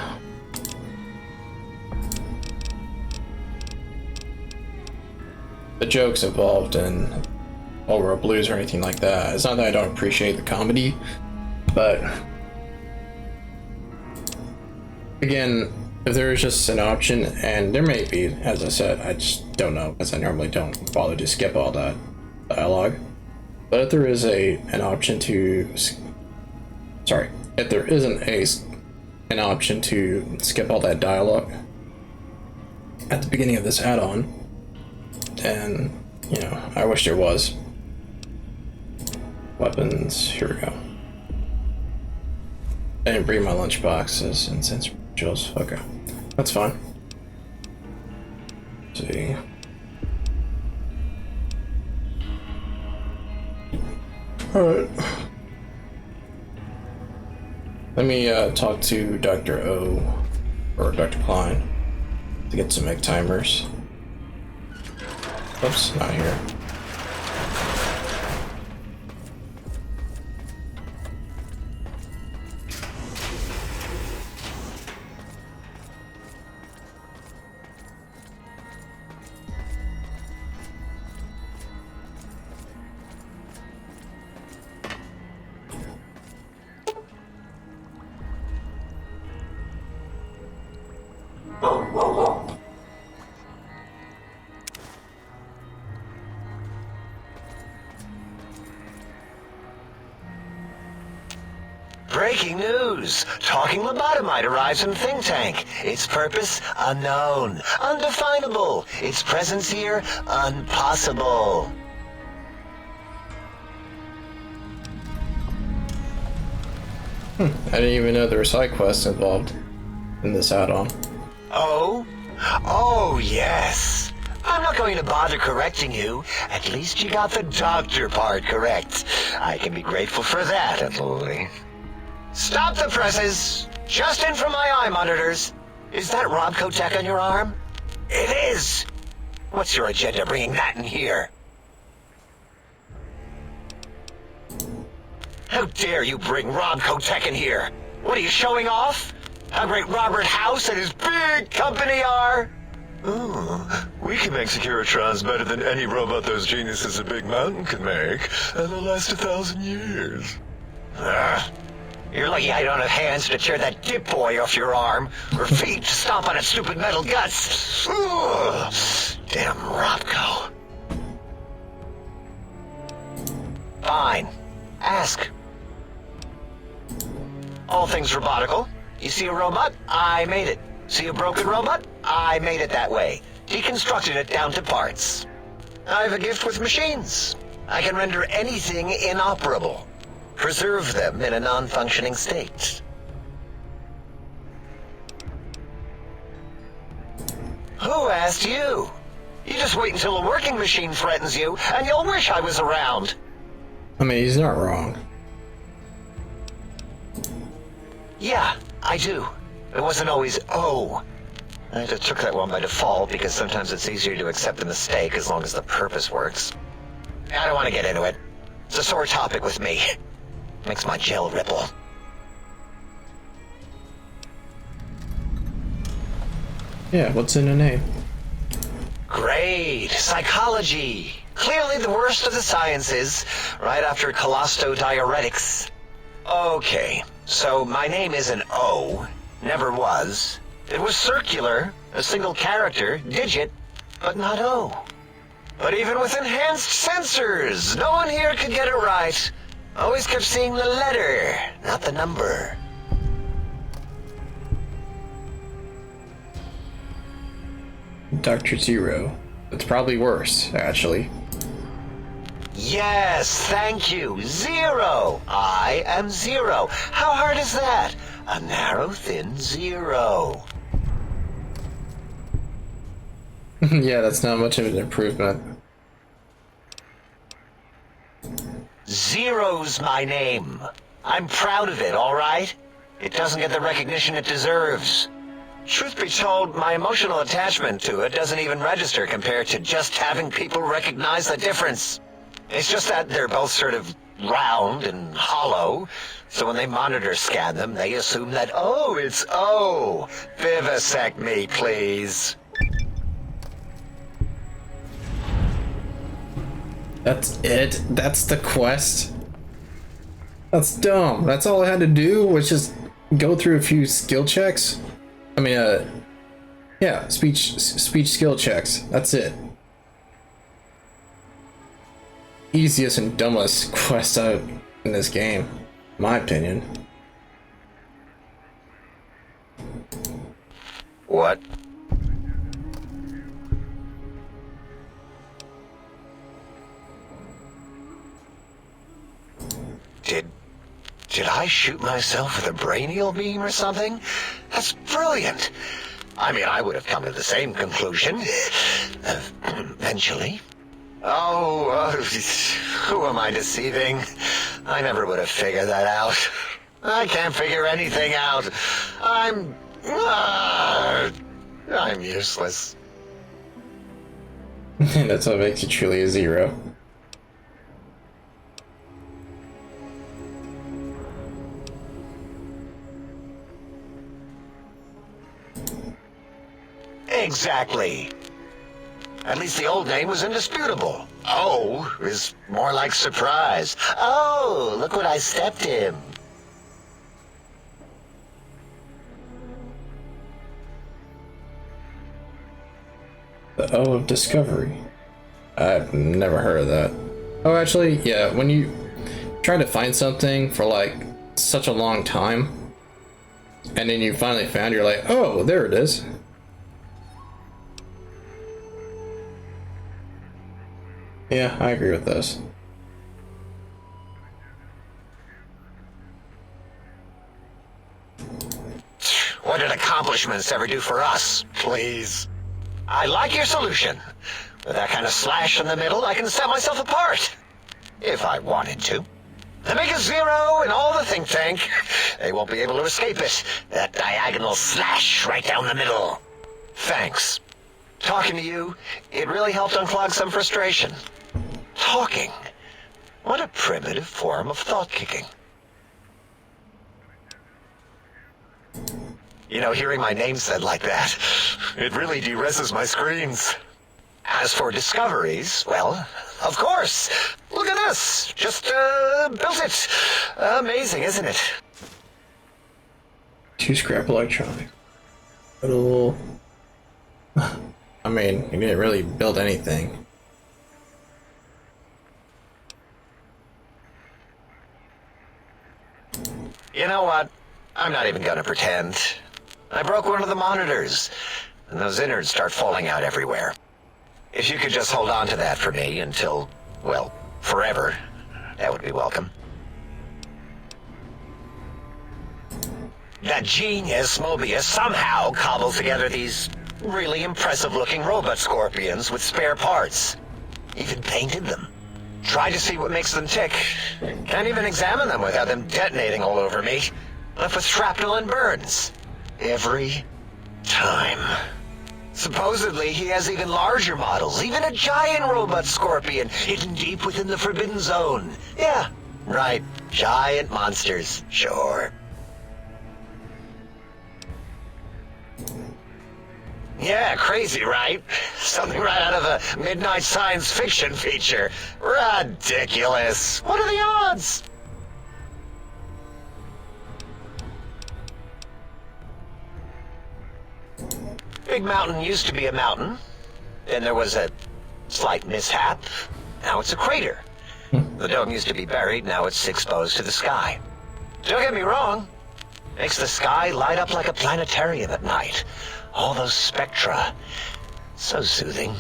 jokes involved in Over a Blues or anything like that. It's not that I don't appreciate the comedy, but again, if there is just an option, and there may be, as I said, I just don't know, because I normally don't bother to skip all that dialogue. But if there is an option to, sorry, if there isn't an option to skip all that dialogue at the beginning of this add-on, then, you know, I wish there was. Weapons, here we go. I didn't bring my lunch boxes and sensor modules. Okay, that's fine. Let's see. Alright. Let me talk to Dr. O, or Dr. Klein, to get some egg timers. Oops, not here. Breaking news! Talking lobotomite arrives in Think Tank. Its purpose, unknown. Undefinable. Its presence here, impossible. I didn't even know there were side quests involved in this add-on. Oh? Oh, yes. I'm not going to bother correcting you. At least you got the doctor part correct. I can be grateful for that, at least. Stop the presses! Just in from my eye monitors. Is that Robco tech on your arm? It is! What's your agenda bringing that in here? How dare you bring Robco tech in here? What are you showing off? How great Robert House and his big company are? Ooh, we can make Securitrons better than any robot those geniuses at Big Mountain can make, and they'll last 1,000 years. You're lucky I don't have hands to tear that dip boy off your arm, or feet to stomp on its stupid metal guts. Ugh. Damn Robco. Fine. Ask. All things robotical. You see a robot? I made it. See a broken robot? I made it that way. Deconstructed it down to parts. I have a gift with machines. I can render anything inoperable. Preserve them in a non-functioning state. Who asked you? You just wait until a working machine threatens you, and you'll wish I was around. I mean, he's not wrong. Yeah, I do. It wasn't always O. I just took that one by default because sometimes it's easier to accept the mistake as long as the purpose works. I don't want to get into it. It's a sore topic with me. Makes my gel ripple. Yeah, what's in a name? Great. Psychology. Clearly the worst of the sciences, right after cholestodiuretics. Okay, so my name is an O. Never was. It was circular, a single character, digit, but not O. But even with enhanced sensors, no one here could get it right. Always kept seeing the letter, not the number. Dr. Zero. It's probably worse, actually. Yes, thank you. Zero. I am zero. How hard is that? A narrow, thin zero. Yeah, that's not much of an improvement. Zero's my name. I'm proud of it, all right? It doesn't get the recognition it deserves. Truth be told, my emotional attachment to it doesn't even register compared to just having people recognize the difference. It's just that they're both sort of round and hollow, so when they monitor scan them, they assume that, oh, it's O. Vivisect me, please. That's it? That's the quest? That's dumb. That's all I had to do was just go through a few skill checks? I mean, yeah, speech skill checks. That's it. Easiest and dumbest quest out in this game, in my opinion. What? Did I shoot myself with a brainial beam or something? That's brilliant. I mean, I would have come to the same conclusion. Eventually. Oh, who am I deceiving? I never would have figured that out. I can't figure anything out. I'm useless. That's what makes you truly a zero. Exactly. At least the old name was indisputable. O is more like surprise. Oh, look what I stepped in. The O of Discovery. I've never heard of that. Oh, actually, yeah, when you try to find something for like such a long time, and then you finally found it, you're like, oh, there it is. Yeah, I agree with this. What did accomplishments ever do for us, please? I like your solution. With that kind of slash in the middle, I can set myself apart. If I wanted to. And make a zero in all the think tank. They won't be able to escape it. That diagonal slash right down the middle. Thanks. Talking to you, it really helped unclog some frustration. Talking. What a primitive form of thought kicking. You know, hearing my name said like that, it really de-reses my screens. As for discoveries, well, of course. Look at this. Just, built it. Amazing, isn't it? 2 scrap electronics. Little... I mean, you didn't really build anything. You know what? I'm not even gonna pretend. I broke one of the monitors, and those innards start falling out everywhere. If you could just hold on to that for me until, well, forever, that would be welcome. That genius Mobius somehow cobbled together these really impressive-looking robot scorpions with spare parts. Even painted them. Tried to see what makes them tick. Can't even examine them without them detonating all over me. left with shrapnel and burns. Every time. Supposedly, he has even larger models, even a giant robot scorpion hidden deep within the Forbidden Zone. Yeah, right. Giant monsters, sure. Yeah, crazy, right? Something right out of a midnight science fiction feature. Ridiculous. What are the odds? Big Mountain used to be a mountain. Then there was a slight mishap. Now it's a crater. The dome used to be buried, now it's exposed to the sky. Don't get me wrong. Makes the sky light up like a planetarium at night. All those spectra. So soothing.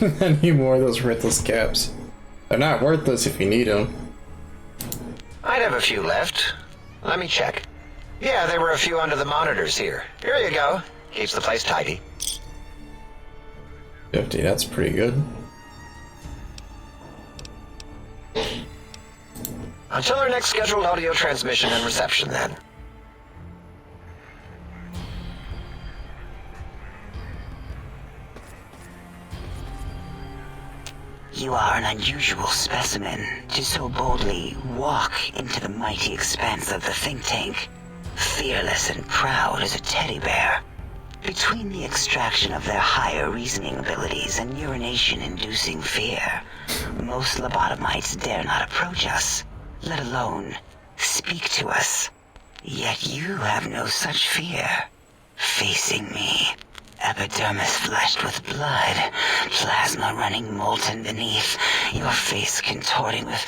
I need more of those worthless caps. They're not worthless if you need them. I'd have a few left. Let me check. Yeah, there were a few under the monitors here. Here you go. Keeps the place tidy. 50, that's pretty good. Until our next scheduled audio transmission and reception, then. You are an unusual specimen to so boldly walk into the mighty expanse of the think tank, fearless and proud as a teddy bear. Between the extraction of their higher reasoning abilities and urination-inducing fear, most lobotomites dare not approach us, let alone speak to us. Yet you have no such fear. Facing me, epidermis flushed with blood, plasma running molten beneath, your face contorting with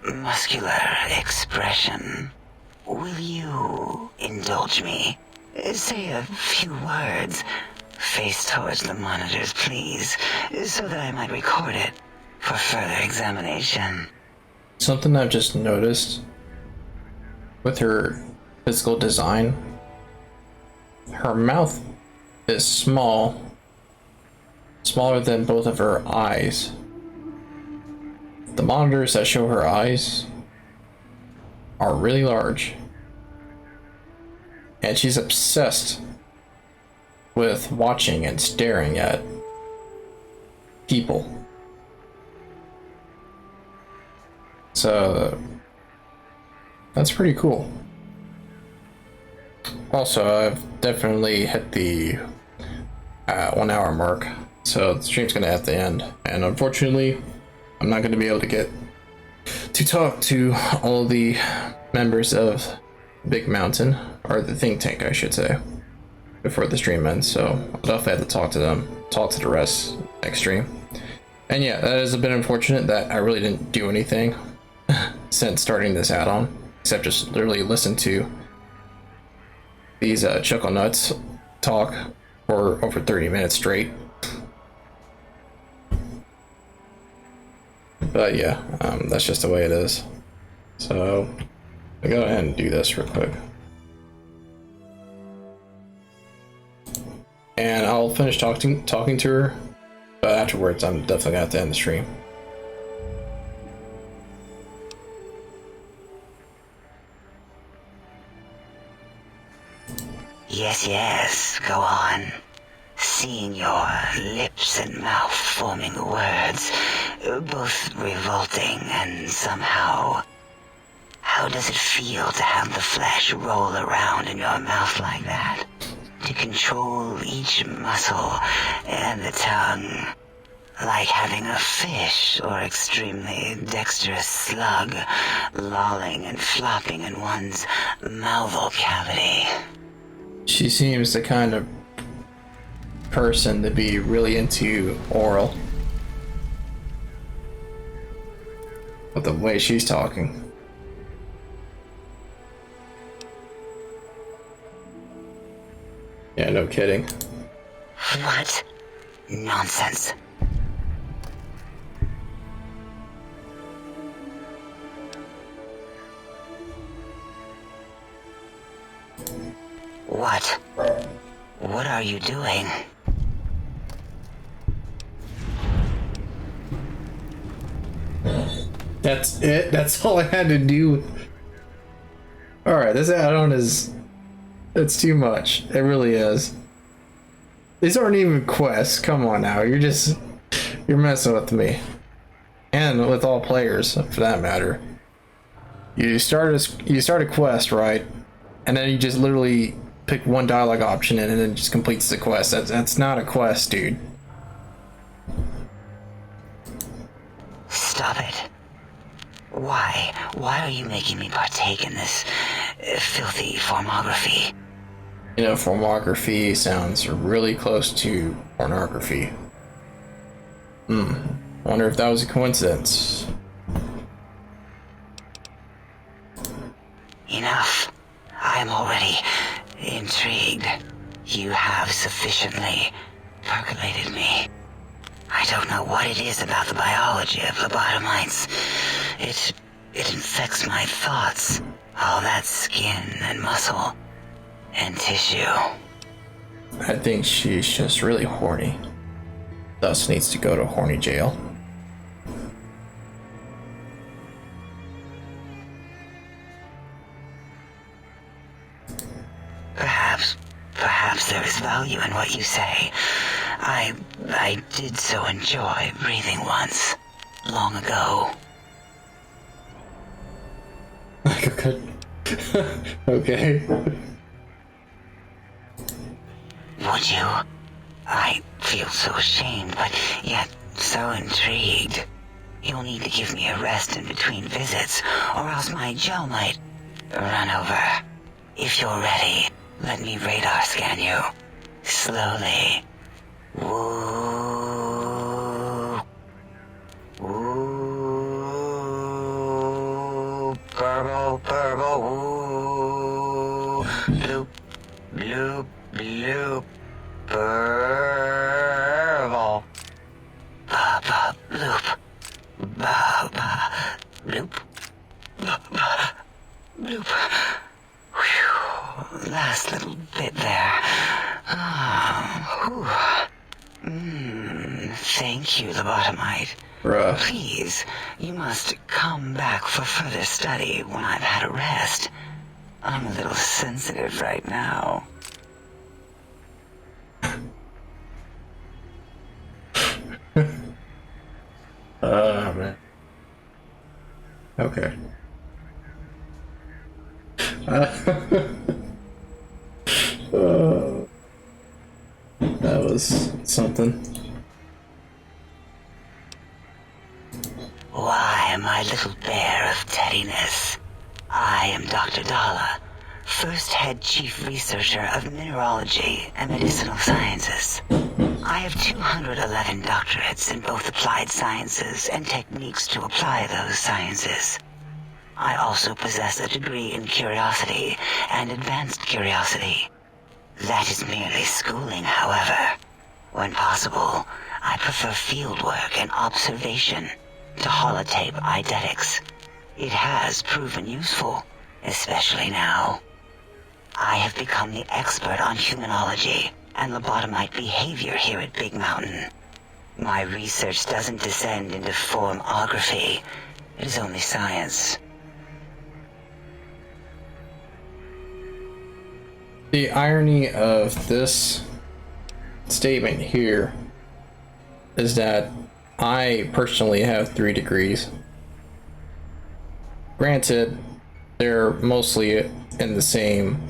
muscular expression. Will you indulge me? Say a few words. Face towards the monitors, please, so that I might record it for further examination. Something I've just noticed with her physical design, her mouth is small, smaller than both of her eyes. The monitors that show her eyes are really large, and she's obsessed with watching and staring at people. So that's pretty cool. Also, I've definitely hit the 1 hour mark, so the stream's gonna have to end, and unfortunately I'm not gonna be able to get to talk to all the members of Big Mountain, or the think tank I should say, before the stream ends, so I'll definitely have to talk to them, talk to the rest next stream. And yeah, that is a bit unfortunate that I really didn't do anything since starting this add-on, except just literally listen to these Chuckle Nuts talk for over 30 minutes straight. But yeah, that's just the way it is. So I'll go ahead and do this real quick. And I'll finish talking to her, but afterwards I'm definitely gonna have to end the stream. Yes, go on. Seeing your lips and mouth forming the words, both revolting and somehow... How does it feel to have the flesh roll around in your mouth like that? To control each muscle and the tongue, like having a fish or extremely dexterous slug lolling and flopping in one's mouthal cavity. She seems the kind of person to be really into oral. With the way she's talking. Yeah, no kidding. What? Nonsense. What? What are you doing? That's it. That's all I had to do. Alright, this add-on is... It's too much. It really is. These aren't even quests. Come on now. You're messing with me. And with all players, for that matter. You start a quest, right? And then you just literally pick one dialogue option and then it just completes the quest. That's not a quest, dude. Stop it. Why? Why are you making me partake in this filthy formography? You know, formography sounds really close to pornography. Wonder if that was a coincidence. Enough. I am already intrigued. You have sufficiently percolated me. I don't know what it is about the biology of lobotomites. It infects my thoughts. All that skin and muscle and tissue. I think she's just really horny. Thus needs to go to horny jail. Perhaps there is value in what you say. I did so enjoy breathing once, long ago. Okay. Would you? I feel so ashamed, but yet so intrigued. You'll need to give me a rest in between visits, or else my jaw might run over. If you're ready, let me radar scan you. Slowly. Woo. Woo. Purple, purple, woo. Bloop, bloop, bloop. Purple. Ba-ba, bloop. Ba-ba, bloop. Ba-ba, bloop. Whew. Last little bit there. Thank you, lobotomite. Bruh. Please, you must come back for further study when I've had a rest. I'm a little sensitive right now. Man. Okay. That was something. Why, my little bear of teddiness. I am Dr. Dala, first head chief researcher of mineralogy and medicinal sciences. I have 211 doctorates in both applied sciences and techniques to apply those sciences. I also possess a degree in curiosity and advanced curiosity. That is merely schooling, however. When possible, I prefer fieldwork and observation to holotape eidetics. It has proven useful, especially now. I have become the expert on humanology and lobotomite behavior here at Big Mountain. My research doesn't descend into formography. It is only science. The irony of this statement here is that I personally have 3 degrees. Granted, they're mostly in the same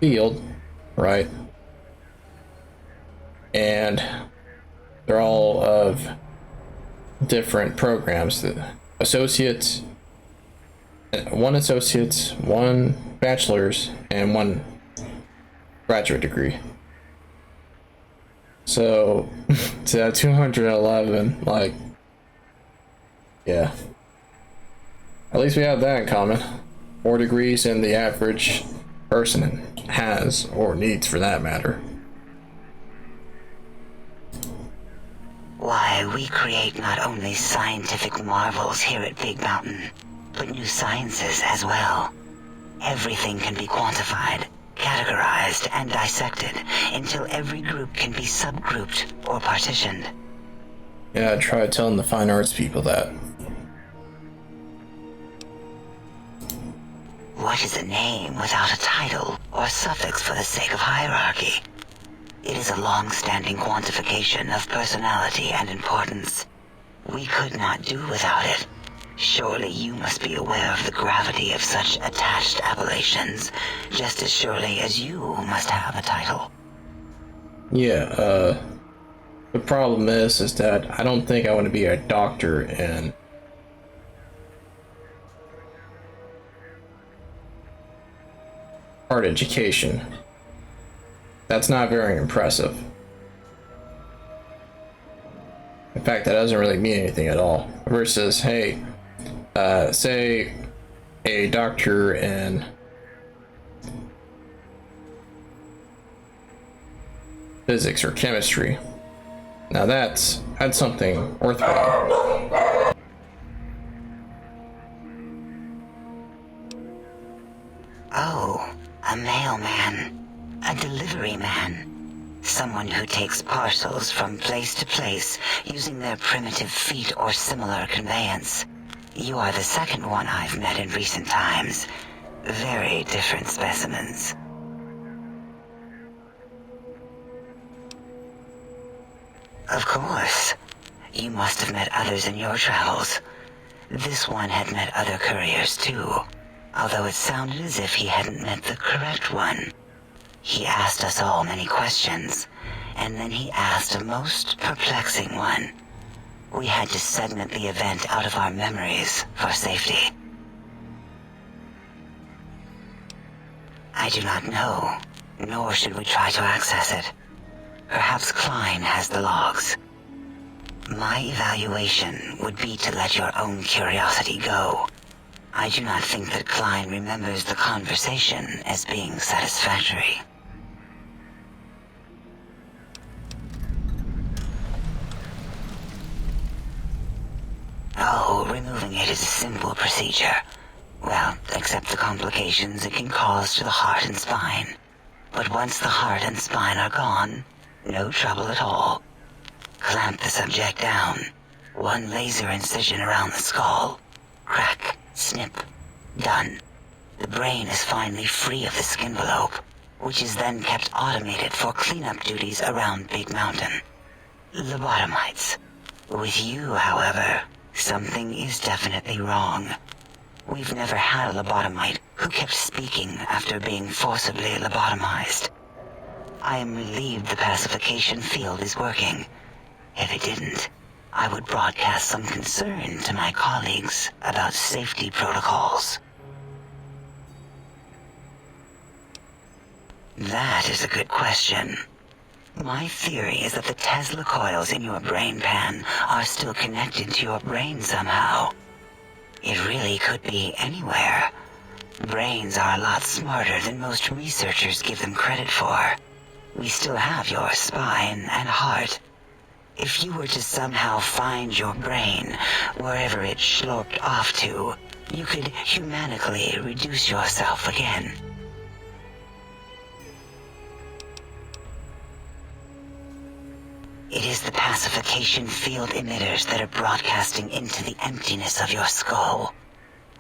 field, right? And they're all of different programs. Associates, 1 associate's, 1 bachelor's, and 1 graduate degree. So, to that 211, like, yeah. At least we have that in common. 4 degrees than the average person has, or needs for that matter. Why, we create not only scientific marvels here at Big Mountain, but new sciences as well. Everything can be quantified, categorized, and dissected until every group can be subgrouped or partitioned. Yeah, try telling the fine arts people that. what is a name without a title or suffix for the sake of hierarchy? It is a long-standing quantification of personality and importance. We could not do without it. Surely you must be aware of the gravity of such attached appellations, just as surely as you must have a title. Yeah, the problem is that I don't think I want to be a doctor in art education. That's not very impressive. In fact, that doesn't really mean anything at all. Versus, hey, say a doctor in physics or chemistry. Now that's something worthwhile. Oh, a mailman. A delivery man. Someone who takes parcels from place to place using their primitive feet or similar conveyance. You are the second one I've met in recent times. Very different specimens. Of course. You must have met others in your travels. This one had met other couriers too, although it sounded as if he hadn't met the correct one. He asked us all many questions, and then he asked a most perplexing one. We had to segment the event out of our memories for safety. I do not know, nor should we try to access it. Perhaps Klein has the logs. My evaluation would be to let your own curiosity go. I do not think that Klein remembers the conversation as being satisfactory. Oh, removing it is a simple procedure. Well, except the complications it can cause to the heart and spine. But once the heart and spine are gone, no trouble at all. Clamp the subject down. One laser incision around the skull. Crack. Snip. Done. The brain is finally free of the skin envelope, which is then kept automated for cleanup duties around Big Mountain. Lobotomites. With you, however, something is definitely wrong. We've never had a lobotomite who kept speaking after being forcibly lobotomized. I am relieved the pacification field is working. If it didn't, I would broadcast some concern to my colleagues about safety protocols. That is a good question. My theory is that the Tesla coils in your brain pan are still connected to your brain somehow. It really could be anywhere. Brains are a lot smarter than most researchers give them credit for. We still have your spine and heart. If you were to somehow find your brain, wherever it sloped off to, you could humanically reduce yourself again. It is the pacification field emitters that are broadcasting into the emptiness of your skull.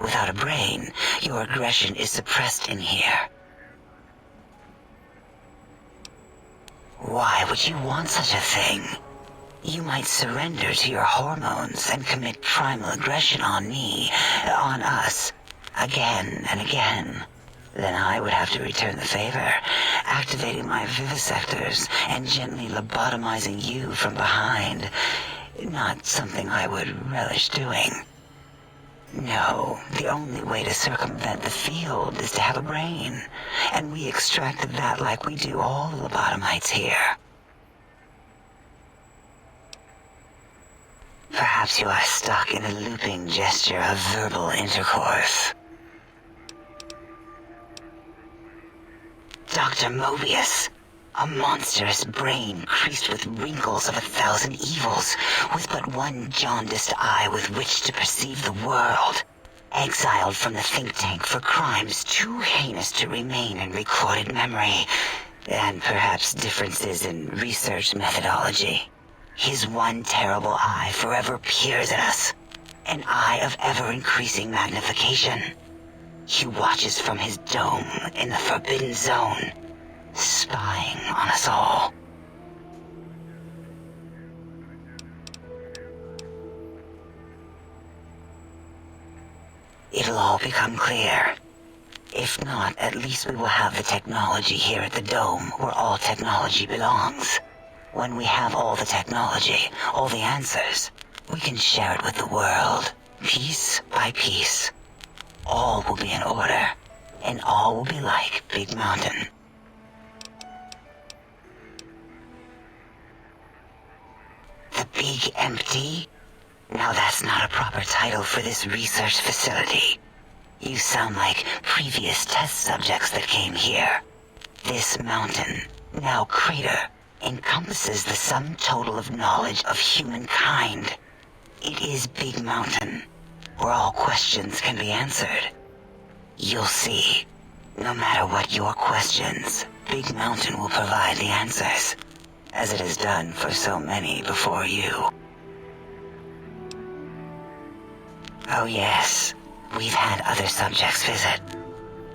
Without a brain, your aggression is suppressed in here. Why would you want such a thing? You might surrender to your hormones and commit primal aggression on me, on us, again and again. Then I would have to return the favor, activating my vivisectors and gently lobotomizing you from behind. Not something I would relish doing. No, the only way to circumvent the field is to have a brain, and we extracted that like we do all the lobotomites here. Perhaps you are stuck in a looping gesture of verbal intercourse. Dr. Mobius, a monstrous brain creased with wrinkles of 1,000 evils, with but one jaundiced eye with which to perceive the world. Exiled from the think tank for crimes too heinous to remain in recorded memory, and perhaps differences in research methodology. His one terrible eye forever peers at us, an eye of ever-increasing magnification. He watches from his dome in the Forbidden Zone, spying on us all. It'll all become clear. If not, at least we will have the technology here at the Dome, where all technology belongs. When we have all the technology, all the answers, we can share it with the world, piece by piece. All will be in order, and all will be like Big Mountain. The Big Empty? Now that's not a proper title for this research facility. You sound like previous test subjects that came here. This mountain, now crater, encompasses the sum total of knowledge of humankind. It is Big Mountain, where all questions can be answered. You'll see. No matter what your questions, Big Mountain will provide the answers, as it has done for so many before you. Oh yes, we've had other subjects visit.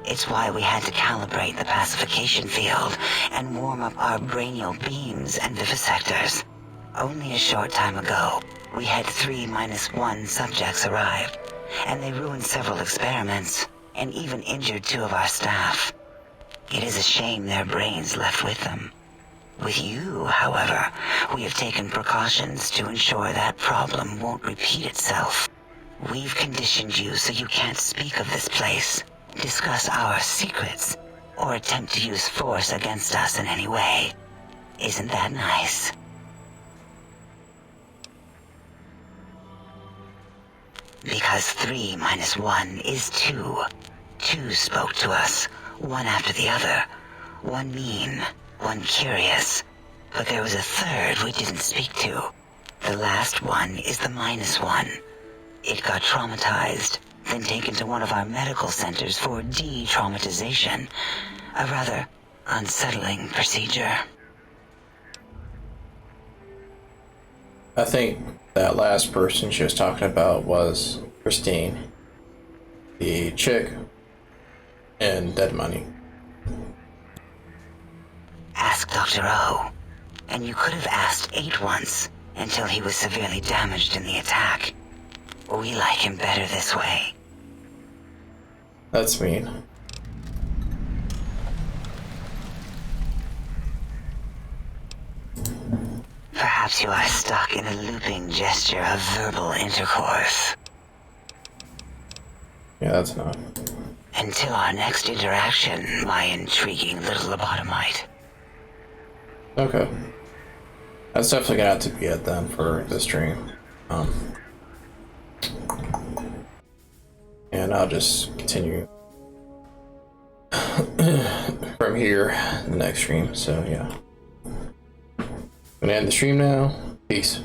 It's why we had to calibrate the pacification field and warm up our brainial beams and vivisectors. Only a short time ago, we had 3-1 subjects arrive, and they ruined several experiments, and even injured 2 of our staff. It is a shame their brains left with them. With you, however, we have taken precautions to ensure that problem won't repeat itself. We've conditioned you so you can't speak of this place, discuss our secrets, or attempt to use force against us in any way. Isn't that nice? Because 3-1 is 2. 2 spoke to us, one after the other. One mean, one curious. But there was a third we didn't speak to. The last one is the -1. It got traumatized, then taken to one of our medical centers for de-traumatization. A rather unsettling procedure. I think that last person she was talking about was Christine, the chick in Dead Money. Ask Dr. O. And you could have asked 8 once, until he was severely damaged in the attack. We like him better this way. That's mean. Perhaps you are stuck in a looping gesture of verbal intercourse. Yeah, that's not. Until our next interaction, my intriguing little lobotomite. Okay. That's definitely gonna have to be it then for the stream. And I'll just continue from here in the next stream. So yeah. I'm gonna end the stream now. Peace.